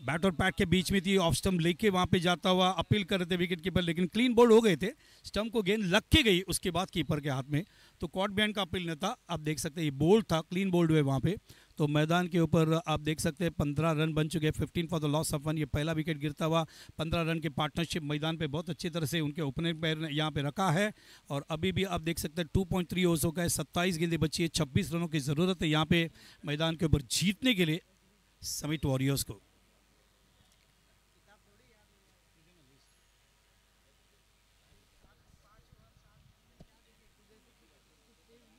बैट और पैड के बीच में थी, ऑफ स्टंप लेके वहां पे जाता हुआ अपील कर रहे थे विकेट कीपर, लेकिन क्लीन बोल्ड हो गए थे, स्टंप को गेंद लग के गई उसके बाद कीपर के हाथ में, तो कॉट बिहाइंड का अपील नहीं था। आप देख सकते हैं ये बोल्ड था, क्लीन बोल्ड हुए वहां पे। तो मैदान के ऊपर आप देख सकते हैं 15 रन बन चुके हैं, 15 फॉर द लॉस ऑफ 1। ये पहला विकेट गिरता हुआ 15 रन के पार्टनरशिप मैदान पे बहुत अच्छी तरह से उनके ओपनिंग पैर ने यहाँ पे रखा है और अभी भी आप देख सकते हैं 2.3 ओवर्स हो गए, 27 गेंदें बची है, 26 रनों की ज़रूरत है यहाँ पे मैदान के ऊपर जीतने के लिए समिट वॉरियर्स को।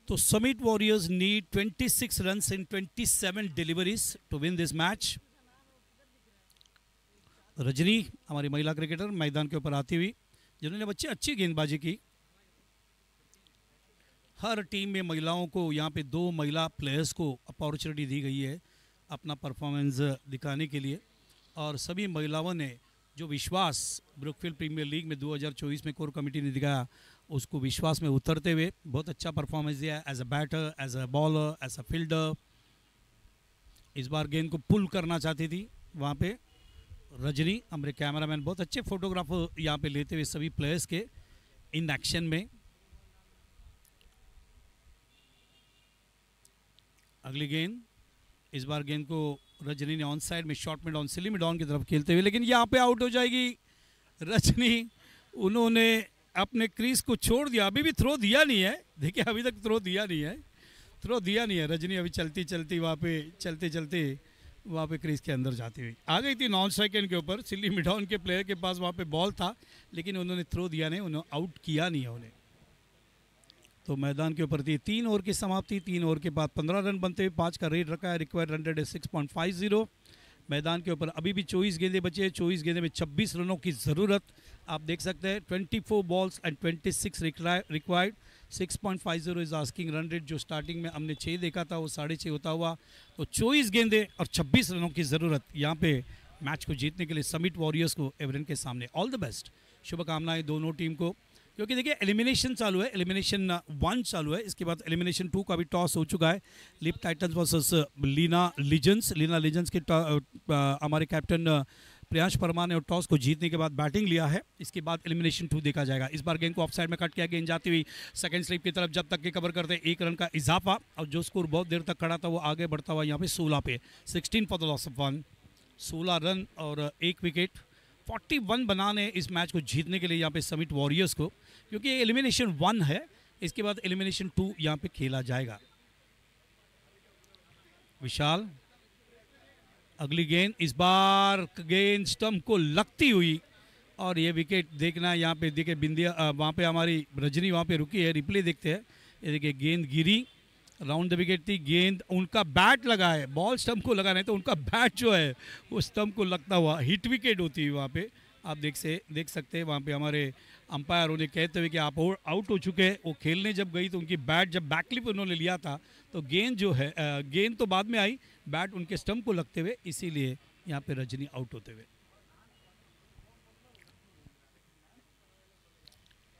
तो Summit Warriors need 26 runs in 27 deliveries to win this match. Rajni हमारी महिला क्रिकेटर मैदान के ऊपर आती हुई, जिन्होंने बच्चे अच्छी गेंदबाजी की। हर टीम में महिलाओं को यहाँ पे 2 महिला प्लेयर्स को अपॉर्चुनिटी दी गई है अपना परफॉर्मेंस दिखाने के लिए और सभी महिलाओं ने जो विश्वास ब्रुकफील्ड प्रीमियर लीग में 2024 में कोर कमेटी ने दिखाया, उसको विश्वास में उतरते हुए बहुत अच्छा परफॉर्मेंस दिया as a batter, as a bowler, as a fielder. इस बार गेंद को पुल करना चाहती थी वहाँ पे रजनी, हमारे कैमरामैन बहुत अच्छे फोटोग्राफर यहाँ पे लेते हुए सभी प्लेयर्स के इन एक्शन में। अगली गेंद, इस बार गेंद को रजनी ने ऑन साइड में शॉर्ट में डाउन, सिली में डाउन की तरफ खेलते हुए, लेकिन यहाँ पे आउट हो जाएगी रजनी। उन्होंने अपने क्रीज को छोड़ दिया, अभी भी थ्रो दिया नहीं है, देखिए अभी तक थ्रो दिया नहीं है रजनी। अभी चलती चलती वहाँ पे क्रीज के अंदर जाती हुई आ गई थी नॉन स्ट्राइक एंड के ऊपर। सिल्ली मिडाउन के प्लेयर के पास वहाँ पे बॉल था, लेकिन उन्होंने थ्रो दिया नहीं, उन्होंने आउट किया नहीं है उन्हें। तो मैदान के ऊपर थी 3 ओवर की समाप्ति, 3 ओवर के बाद 15 रन बनते हुए 5 का रेट रखा है, रिक्वायर्ड रन रेट 6.50। मैदान के ऊपर अभी भी 24 गेंदें बची है, 24 गेंदे में 26 रनों की ज़रूरत। आप देख सकते हैं 24 balls and 26 required. 6.50 is asking run rate, जो स्टार्टिंग में हमने 6 देखा था वो 6.5 होता हुआ। तो 24 गेंदें और 26 रनों की ज़रूरत यहाँ पे मैच को जीतने के लिए समिट वॉरियर्स को एवरेन के सामने। ऑल द बेस्ट, शुभकामनाएं दोनों टीम को, क्योंकि देखिए एलिमिनेशन चालू है, एलिमिनेशन 1 चालू है, इसके बाद एलिमिनेशन 2 का भी टॉस हो चुका है। Leap Titans versus Leena Legends. Leena Legends के हमारे कैप्टन प्रियांश परमार ने टॉस को जीतने के बाद बैटिंग लिया है। इसके बाद एलिमिनेशन 2 देखा जाएगा। इस बार गेंद को ऑफ साइड में कट किया, गेंद जाती हुई सेकंड स्लिप की तरफ, जब तक के कवर करते 1 रन का इजाफा, और जो स्कोर बहुत देर तक खड़ा था वो आगे बढ़ता हुआ यहाँ पे 16 पे, 16 for the loss of 1, 16 run और 1 विकेट। 41 बनाने इस मैच को जीतने के लिए यहाँ पे समिट वॉरियर्स को, क्योंकि एलिमिनेशन 1 है, इसके बाद एलिमिनेशन 2 यहाँ पे खेला जाएगा। विशाल, अगली गेंद, इस बार गेंद स्टंप को लगती हुई, और ये विकेट देखना यहाँ पे, देखिए बिंदिया वहाँ पे हमारी रजनी वहाँ पे रुकी है, रिप्ले देखते हैं। ये देखिए गेंद गिरी, राउंड द विकेट थी, गेंद उनका बैट लगा है, बॉल स्टंप को लगा नहीं तो उनका बैट जो है वो स्टंप को लगता हुआ हिट विकेट होती है वहाँ पे। आप देख सकते हैं वहाँ पे हमारे अंपायर उन्हें कहते हुए कि आप आउट हो चुके हैं। वो खेलने जब गई तो उनकी बैट जब बैकलिप उन्होंने लिया था तो गेंद जो है गेंद तो बाद में आई, बैट उनके स्टंप को लगते हुए, इसीलिए यहाँ पे रजनी आउट होते हुए।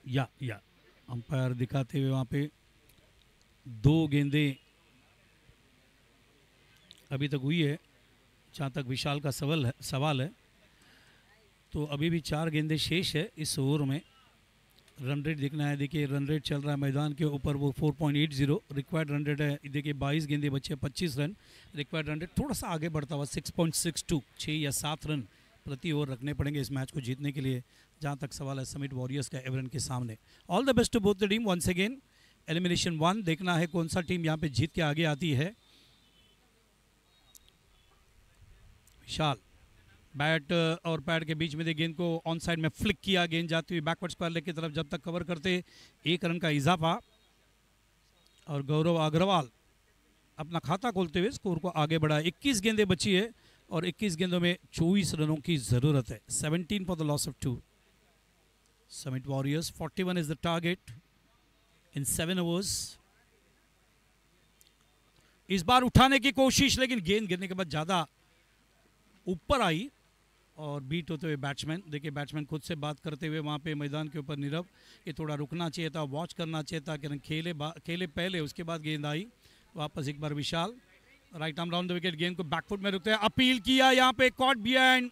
या अंपायर दिखाते हुए वहाँ पे 2 गेंदें अभी तक हुई है, जहाँ तक विशाल का सवाल है। तो अभी भी 4 गेंदें शेष है इस ओवर में। रन रेट देखना है, देखिए रन रेट चल रहा है मैदान के ऊपर, वो 4.80, रिक्वायर्ड रन रेट है, देखिए 22 गेंदें बचे, 25 रन, रिक्वायर्ड रन रेट थोड़ा सा आगे बढ़ता हुआ 6.62, 6 या 7 रन प्रति ओवर रखने पड़ेंगे इस मैच को जीतने के लिए, जहाँ तक सवाल है समिट वॉरियर्स का एवरेन के सामने। All the best to both the team once again. Elimination 1 देखना है कौन सा टीम यहाँ पे जीत के आगे आती है। विशाल, बैट और पैड के बीच में दे गेंद को ऑन साइड में फ्लिक किया, गेंद जाती हुई बैकवर्ड स्क्वायर लेग की तरफ, जब तक कवर करते 1 रन का इजाफा, और गौरव अग्रवाल अपना खाता खोलते हुए स्कोर को आगे बढ़ा। 21 गेंदें बची है और 21 गेंदों में 24 रनों की जरूरत है। 17 for the loss of 2। Summit warriors 41 is the target in 7 overs. इस बार उठाने की कोशिश, लेकिन गेंद गिरने के बाद ज्यादा ऊपर आई और बीट होते हुए बैट्समैन, देखिए बैट्समैन खुद से बात करते हुए वहाँ पे मैदान के ऊपर नीरव, ये थोड़ा रुकना चाहिए था, वॉच करना चाहिए था कि खेले पहले, उसके बाद गेंद आई वापस। एक बार Vishal, right arm round the wicket, गेंद को बैकफुट में रुकते हैं, अपील किया यहाँ पे, कॉट बिहाइंड,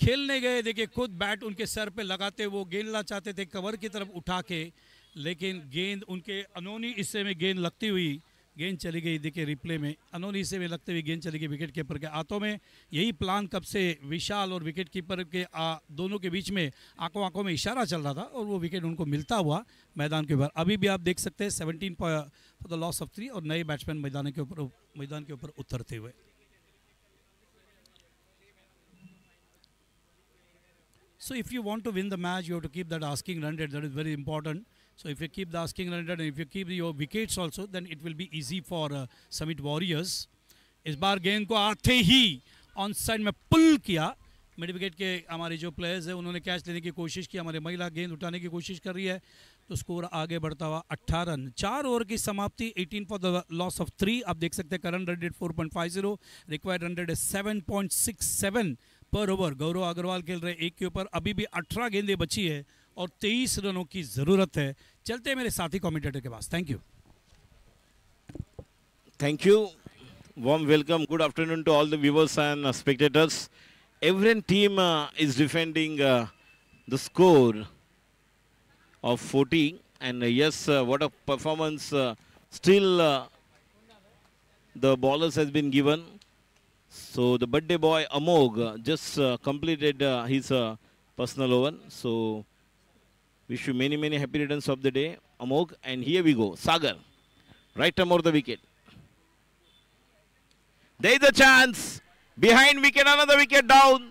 खेलने गए, देखिए खुद बैट उनके सर पे लगाते वो गेंदला चाहते थे कवर की तरफ उठा के, लेकिन गेंद उनके अनोनी हिस्से में गेंद लगती हुई गेंद चली गई। देखिए रिप्ले में अनोनी हिस्से में लगते हुए गेंद चली गई विकेट कीपर के हाथों में। यही प्लान कब से विशाल और विकेट कीपर के दोनों के बीच में आंखों में इशारा चल रहा था, और वो विकेट उनको मिलता हुआ मैदान के ऊपर। अभी भी आप देख सकते हैं 17 फॉर द लॉस ऑफ 3, और नए बैट्समैन मैदान के ऊपर उतरते हुए। So if you want to win the match, you have to keep that asking run rate. That is very important. So if you keep the asking run rate and if you keep your wickets also, then it will be easy for Summit Warriors. इस बार गेंद को आते ही on side में पुल किया, mid wicket के हमारे जो प्लेयर्स हैं उन्होंने कैच लेने की कोशिश की, हमारे महिला गेंद उठाने की कोशिश कर रही है, तो स्कोर आगे बढ़ता हुआ 18 रन। 4 ओवर की समाप्ति, 18 फॉर द लॉस ऑफ 3। आप देख सकते हैं current run rate 4.50, required run rate 7.67 पर ओवर। गौरव अग्रवाल खेल रहे 1 के ऊपर, अभी भी 18 गेंदें बची है और 23 रनों की जरूरत है। चलते हैं मेरे साथी कमेंटेटर के पास। Thank you. Thank you. Warm welcome. Good afternoon to all the viewers and spectators. Every team is defending the score of 40. And yes, what a performance. Still, the ballers has been given. So the birthday boy Amog just completed his personal over. So wish you many, many happy returns of the day, Amog. And here we go. Sagar, right arm over the wicket. There is a chance. Behind wicket, another wicket down.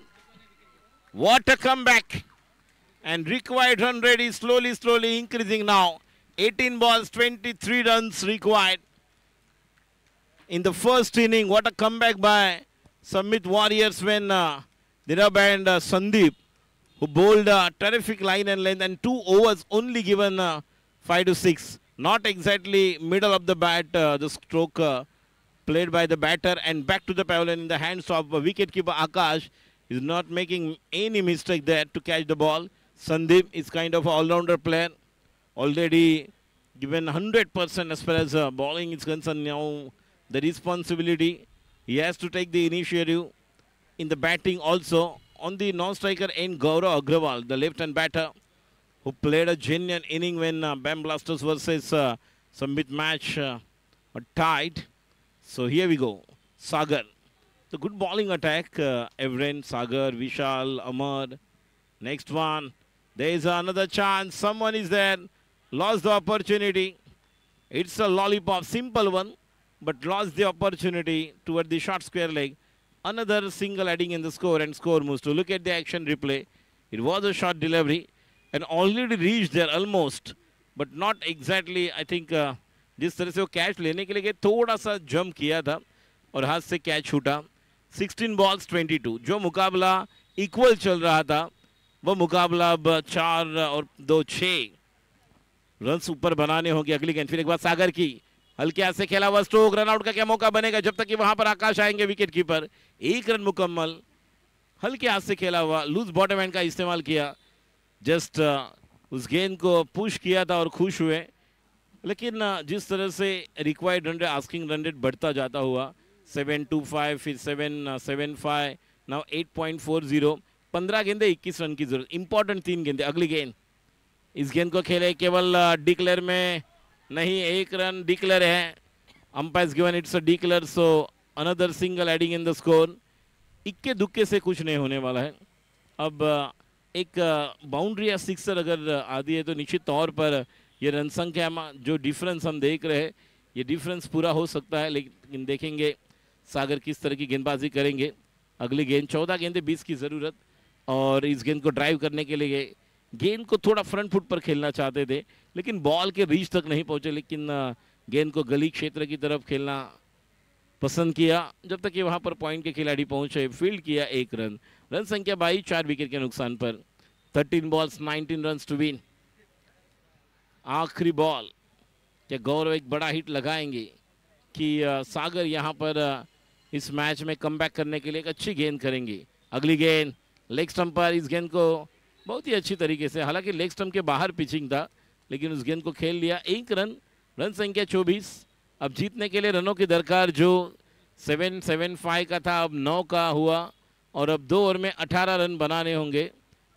What a comeback. And required run rate is slowly increasing now. 18 balls, 23 runs required. In the first inning, what a comeback by Summit Warriors when Dirab and Sandeep, who bowled a terrific line and length, and 2 overs only given 5 to 6. Not exactly middle of the bat, the stroke played by the batter, and back to the pavilion in the hands of wicketkeeper Akash. He's not making any mistake there to catch the ball. Sandeep is kind of an all-rounder player. Already given 100% as far as bowling is concerned. Now the responsibility, he has to take the initiative in the batting also. On the non-striker end, Gaurav Agrawal, the left-hand batter, who played a genuine inning when Bam Blasters versus Sambit match were tied. So here we go. Sagar. The good bowling attack. Evren, Sagar, Vishal, Amar. Next one. There is another chance. Someone is there. Lost the opportunity. It's a lollipop. Simple one. But lost the opportunity toward the short square leg. Another single adding in the score and score moves to. Look at the action replay. It was a short delivery. And already reached there almost. But not exactly, I think, जिस तरह से वो catch लेने के लिए थोड़ा सा jump किया था और हाथ से कैच छूटा. 16 balls 22. जो मुकाबला इक्वल चल रहा था वो मुकाबला अब 4 और 2 6 रन्स ऊपर बनाने होंगे. अगली गेंद फिर एक बार सागर की हल्के हाथ से खेला हुआ स्ट्रोक. रन आउट का क्या मौका बनेगा जब तक कि वहां पर आकाश आएंगे विकेट कीपर. 1 रन मुकम्मल. हल्के हाथ से खेला हुआ लूज बॉटम हैंड का इस्तेमाल किया. जस्ट उस गेंद को पुश किया था और खुश हुए. लेकिन जिस तरह से required run rate asking run rate बढ़ता जाता हुआ 725 फिर 775 नाउ 8.40. 15 गेंदे 21 रन की जरूरत. इंपॉर्टेंट 3 गेंदे. अगली गेंद इस गेंद को खेले केवल डिक्लेयर में नहीं. 1 रन डिक्लेयर है. Umpire given it's a declare. So another single adding in the score. इक्के दुक्के से कुछ नहीं होने वाला है. अब एक बाउंड्री या सिक्सर अगर आती है तो निश्चित तौर पर ये रन संख्या में जो डिफरेंस हम देख रहे हैं ये डिफरेंस पूरा हो सकता है. लेकिन देखेंगे सागर किस तरह की गेंदबाजी करेंगे. अगली गेंद 14 गेंदे 20 की ज़रूरत और इस गेंद को ड्राइव करने के लिए गेंद को थोड़ा फ्रंट फुट पर खेलना चाहते थे लेकिन बॉल के रीच तक नहीं पहुंचे. लेकिन गेंद को गली क्षेत्र की तरफ खेलना पसंद किया जब तक कि वहां पर पॉइंट के खिलाड़ी पहुंचे. फील्ड किया 1 रन. रन संख्या 22 4 विकेट के नुकसान पर. 13 balls 19 runs टू विन. आखिरी बॉल. क्या गौरव एक बड़ा हिट लगाएंगे कि सागर यहां पर इस मैच में कमबैक करने के लिए एक अच्छी गेंद करेंगे. अगली गेंद लेग स्टंप पर. इस गेंद को बहुत ही अच्छी तरीके से, हालांकि लेग स्टंप के बाहर पिचिंग था लेकिन उस गेंद को खेल लिया. 1 रन. रन संख्या 24. अब जीतने के लिए रनों की दरकार जो 775 का था अब 9 का हुआ और अब 2 ओवर में 18 रन बनाने होंगे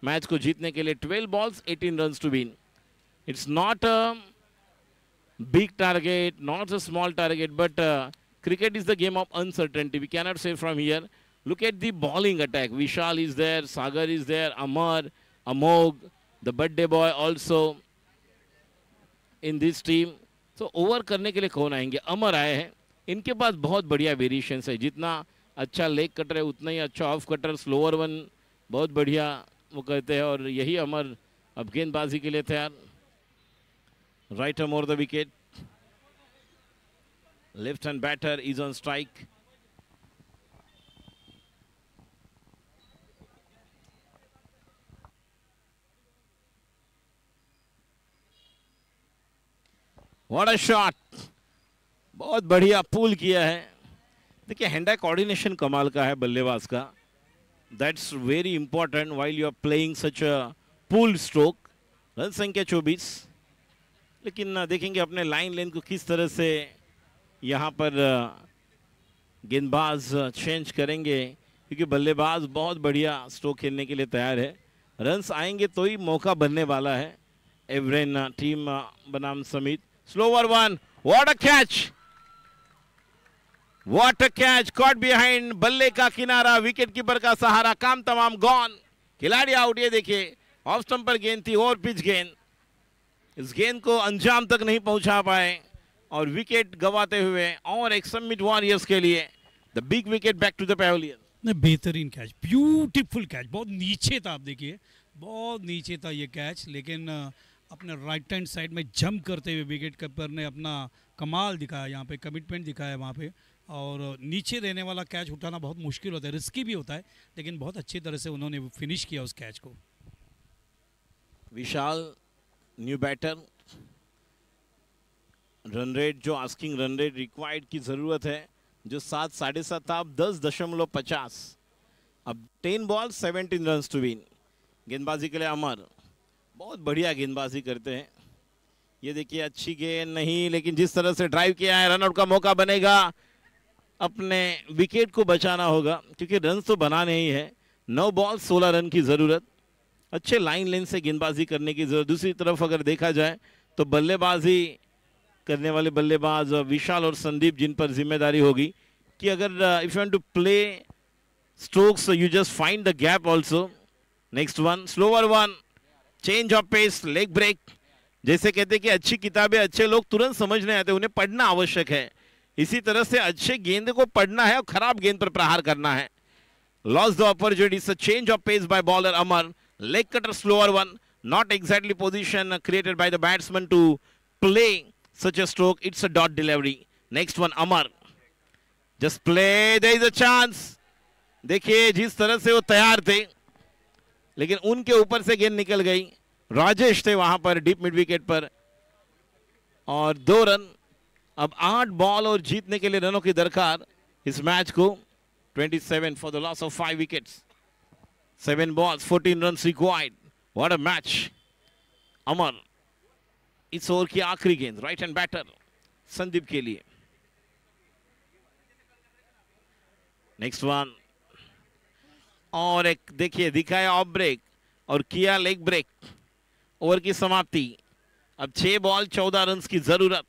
मैच को जीतने के लिए. 12 balls 18 runs to win. It's not a big target, not a small target, but cricket is the game of uncertainty. We cannot say from here. Look at the bowling attack. Vishal is there, Sagar is there, Amar, Amog, the birthday boy also in this team. So over करने के लिए कौन आएंगे? अमर आए हैं. इनके पास बहुत बढ़िया वेरिएशंस है. जितना अच्छा लेग कटर है उतना ही अच्छा ऑफ कटर, स्लोअर वन बहुत बढ़िया वो कहते हैं और यही अमर अब गेंदबाजी के लिए तैयार. Right arm over the wicket. Left hand batter is on strike. What a shot. बहुत बढ़िया पुल किया है. देखिए हैंड आई कोऑर्डिनेशन कमाल का है बल्लेबाज का. That's very important while you are playing such a pulled stroke. Run संख्या 24. लेकिन देखेंगे अपने लाइन लेन को किस तरह से यहाँ पर गेंदबाज चेंज करेंगे क्योंकि बल्लेबाज बहुत बढ़िया स्ट्रोक खेलने के लिए तैयार है. रन्स आएंगे तो ही मौका बनने वाला है. एवरेन टीम बनाम Samit. Slower one. What a catch. What a catch. Caught behind. बल्ले का किनारा. विकेट कीपर का सहारा. काम तमाम गॉन. खिलाड़ी आउट. ये देखिए ऑफ स्टंप पर गेंद थी और पिच गेंद. इस गेंद को अंजाम तक नहीं पहुंचा पाए और विकेट गवाते हुए और एक समिट वॉरियर्स के लिए the big wicket back to the pavilion. बेहतरीन कैच, ब्यूटीफुल कैच. बहुत नीचे था, आप देखिए बहुत नीचे था ये कैच, लेकिन अपने राइट हैंड साइड में जंप करते हुए विकेट कीपर ने अपना कमाल दिखाया. यहाँ पे कमिटमेंट दिखाया वहाँ पे. और नीचे रहने वाला कैच उठाना बहुत मुश्किल होता है, रिस्की भी होता है, लेकिन बहुत अच्छी तरह से उन्होंने फिनिश किया उस कैच को. विशाल न्यू बैटर. रन रेट जो आस्किंग रन रेट रिक्वायर्ड की ज़रूरत है जो 7 साढ़े 7 था अब 10.50. अब 10 बॉल 17 रन्स टू विन। गेंदबाजी के लिए अमर बहुत बढ़िया गेंदबाजी करते हैं। ये देखिए अच्छी गेंद नहीं, लेकिन जिस तरह से ड्राइव किया है रनआउट का मौका बनेगा। अपने विकेट को बचाना होगा क्योंकि रन तो बनाने ही है। 9 बॉल 16 रन की जरूरत। अच्छे लाइन लेंथ से गेंदबाजी करने की जरूरत। दूसरी तरफ अगर देखा जाए तो बल्लेबाजी करने वाले बल्लेबाज विशाल और संदीप, जिन पर जिम्मेदारी होगी कि अगर if you want to play strokes you just find the gap also. Next one slower one, change of pace, leg break. जैसे कहते हैं कि अच्छी किताबें अच्छे लोग तुरंत समझ नहीं आते, उन्हें पढ़ना आवश्यक है। इसी तरह से अच्छे गेंद को पढ़ना है और खराब गेंद पर प्रहार करना है। Loss the opportunity, change of pace by bowler Amar, leg cutter slower one, not exactly position created by the batsman to play such a stroke. It's a dot delivery. Next one Amar, just play, there is a chance. देखिए जिस तरह से वो तैयार थे लेकिन उनके ऊपर से गेंद निकल गई। राजेश थे वहां पर डीप मिड विकेट पर और 2 रन। अब 8 बॉल और जीतने के लिए रनों की दरकार इस मैच को। 27 for the loss of 5 wickets. 7 balls 14 runs required. What a match. अमर इस ओवर की आखिरी गेंद राइट हैंड बैटर संदीप के लिए। नेक्स्ट वन और एक देखिए दिखाया ऑफ ब्रेक और किया लेग ब्रेक। ओवर की समाप्ति। अब 6 बॉल 14 रन की जरूरत।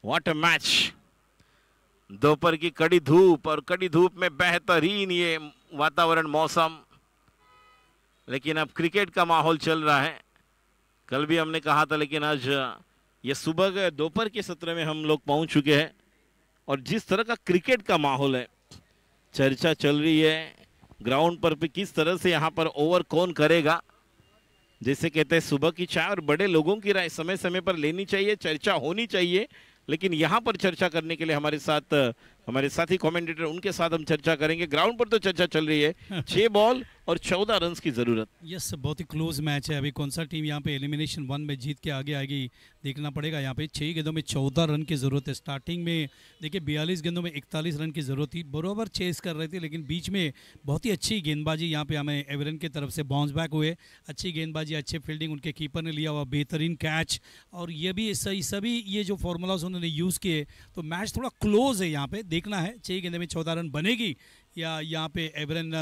What a match. दोपहर की कड़ी धूप और कड़ी धूप में बेहतरीन ये वातावरण, मौसम, लेकिन अब क्रिकेट का माहौल चल रहा है। कल भी हमने कहा था लेकिन आज ये सुबह के दोपहर के सत्र में हम लोग पहुंच चुके हैं और जिस तरह का क्रिकेट का माहौल है, चर्चा चल रही है ग्राउंड पर भी किस तरह से यहाँ पर ओवर कौन करेगा। जैसे कहते हैं सुबह की चाय और बड़े लोगों की राय समय समय पर लेनी चाहिए, चर्चा होनी चाहिए। लेकिन यहाँ पर चर्चा करने के लिए हमारे साथ हमारे साथी कमेंटेटर, उनके साथ हम चर्चा करेंगे। ग्राउंड पर तो चर्चा चल रही है। 6 बॉल और 14 रन की जरूरत। यस, बहुत ही क्लोज मैच है। अभी कौन सा टीम यहाँ पे एलिमिनेशन 1 में जीत के आगे आएगी देखना पड़ेगा। यहाँ पे 6 गेंदों में 14 रन की जरूरत है। स्टार्टिंग में देखिए 42 गेंदों में 41 रन की जरूरत थी, बराबर चेस कर रहे थे, लेकिन बीच में बहुत ही अच्छी गेंदबाजी यहाँ पे हमें एवरन की तरफ से बाउंस बैक हुए। अच्छी गेंदबाजी, अच्छे फील्डिंग, उनके कीपर ने लिया हुआ बेहतरीन कैच और ये भी सभी ये जो फॉर्मूलाज उन्होंने यूज़ किए तो मैच थोड़ा क्लोज है। यहाँ पे देखना है 6 गेंदों में 14 रन बनेगी या यहाँ पे एवरन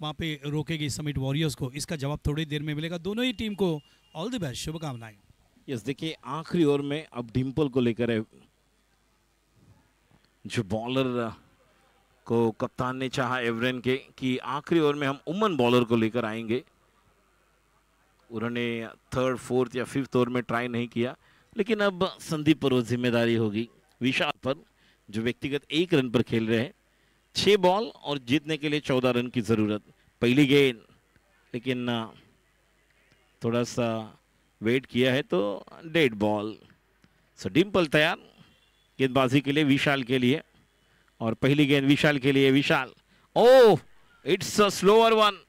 वहाँ पे रोकेगी समिट वॉरियर्स को, इसका जवाब थोड़ी देर में मिलेगा। दोनों ही टीम को ऑल द बेस्ट, शुभकामनाएं। यस, देखिए आखिरी ओवर में अब डिम्पल को लेकर है। जो बॉलर को कप्तान ने चाहा एवरन के कि आखिरी ओवर में हम उमन बॉलर को लेकर आएंगे। उन्होंने 3rd, 4th या 5th ओवर में ट्राई नहीं किया, लेकिन अब संदीप पर वो जिम्मेदारी होगी, विशाल पर, जो व्यक्तिगत 1 रन पर खेल रहे हैं। 6 बॉल और जीतने के लिए 14 रन की जरूरत। पहली गेंद, लेकिन थोड़ा सा वेट किया है तो डेड बॉल। सो डिम्पल तैयार गेंदबाजी के लिए विशाल के लिए और पहली गेंद विशाल के लिए। Vishal, oh it's a slower one.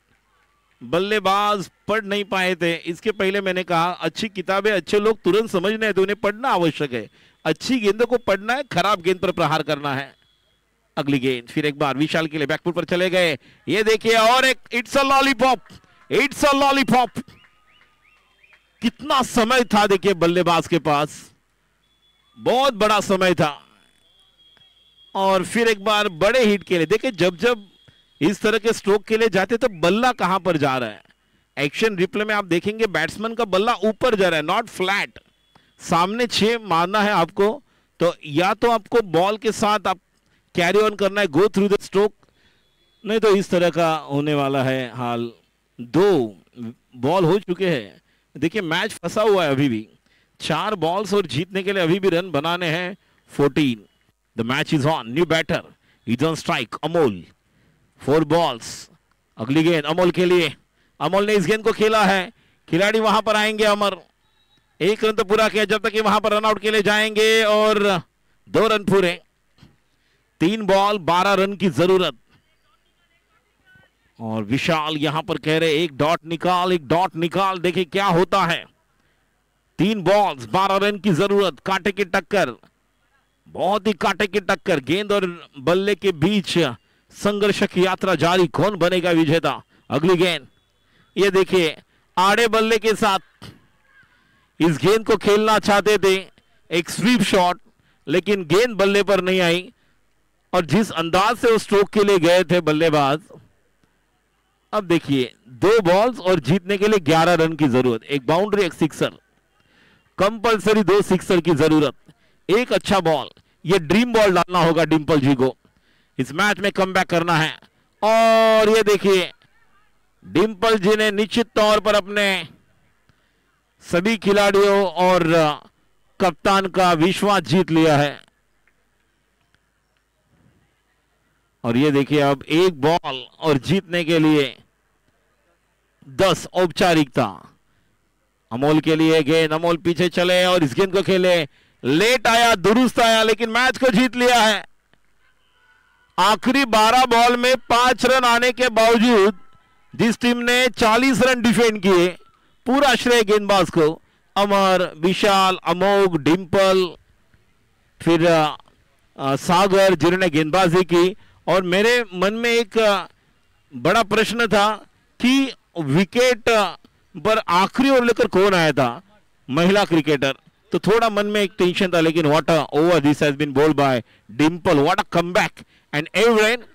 बल्लेबाज पढ़ नहीं पाए थे। इसके पहले मैंने कहा अच्छी किताबें अच्छे लोग तुरंत समझने हैं तो उन्हें पढ़ना आवश्यक है। अच्छी गेंदों को पढ़ना है, खराब गेंद पर प्रहार करना है। अगली गेंद फिर एक बार विशाल के लिए बैकफुट पर चले गए। ये देखिए और एक it's a lollipop, it's a lollipop. कितना समय था देखिए बल्लेबाज के पास, बहुत बड़ा समय था। और फिर एक बार बड़े हिट के लिए देखिए, जब जब इस तरह के स्ट्रोक के लिए जाते तो बल्ला कहां पर जा रहा है। एक्शन रिप्ले में आप देखेंगे बैट्समैन का बल्ला ऊपर जा रहा है, नॉट फ्लैट। सामने 6 मारना है आपको तो या तो आपको बॉल के साथ आप कैरी ऑन करना है, गो थ्रू द स्ट्रोक, नहीं तो इस तरह का होने वाला है हाल। 2 बॉल हो चुके हैं। देखिए मैच फंसा हुआ है अभी भी। 4 बॉल्स और जीतने के लिए अभी भी रन बनाने हैं 14। The match is on. New batter is on strike, Amol. 4 balls. अगली गेंद अमोल के लिए। अमोल ने इस गेंद को खेला है। खिलाड़ी वहां पर आएंगे अमर। 1 रन तो पूरा किया जब तक कि वहां पर रन आउट के लिए जाएंगे और 2 रन पूरे। 3 बॉल 12 रन की जरूरत। और विशाल यहां पर कह रहे एक डॉट निकाल, एक डॉट निकाल, देखिए क्या होता है। 3 बॉल्स 12 रन की जरूरत। कांटे की टक्कर, बहुत ही कांटे की टक्कर। गेंद और बल्ले के बीच संघर्ष की यात्रा जारी, कौन बनेगा विजेता। अगली गेंद, ये देखिए आड़े बल्ले के साथ इस गेंद को खेलना चाहते थे, एक स्वीप शॉट, लेकिन गेंद बल्ले पर नहीं आई और जिस अंदाज से वो स्ट्रोक के लिए गए थे बल्लेबाज। अब देखिए 2 बॉल्स और जीतने के लिए 11 रन की जरूरत, एक बाउंड्री एक सिक्सर, कंपलसरी 2 सिक्सर की जरूरत, एक अच्छा बॉल, ये ड्रीम बॉल डालना होगा डिंपल जी को, इस मैच में कमबैक करना है। और ये देखिए डिंपल जी ने निश्चित तौर पर अपने सभी खिलाड़ियों और कप्तान का विश्वास जीत लिया है। और ये देखिए अब एक बॉल और जीतने के लिए 10 औपचारिकता। अमोल के लिए गेंद, अमोल पीछे चले और इस गेंद को खेले, लेट आया, दुरुस्त आया, लेकिन मैच को जीत लिया है। आखिरी 12 बॉल में 5 रन आने के बावजूद जिस टीम ने 40 रन डिफेंड किए, पूरा श्रेय गेंदबाज को, अमर, विशाल, अमोघ, डिंपल, फिर सागर जिन्होंने गेंदबाजी की। और मेरे मन में एक बड़ा प्रश्न था कि विकेट पर आखिरी ओवर लेकर कौन आया था, महिला क्रिकेटर, तो थोड़ा मन में एक टेंशन था, लेकिन what a over this has been bowled by Dimple, what a comeback and everyone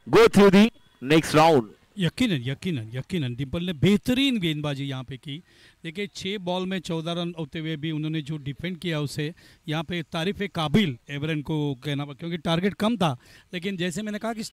go through the next round. यकीनन यकीनन यकीनन डिंपल ने बेहतरीन गेंदबाजी यहाँ पे की। देखिए 6 बॉल में 14 रन होते हुए भी उन्होंने जो डिफेंड किया उसे यहाँ पे तारीफ काबिल एवरन को कहना, क्योंकि टारगेट कम था, लेकिन जैसे मैंने कहा कि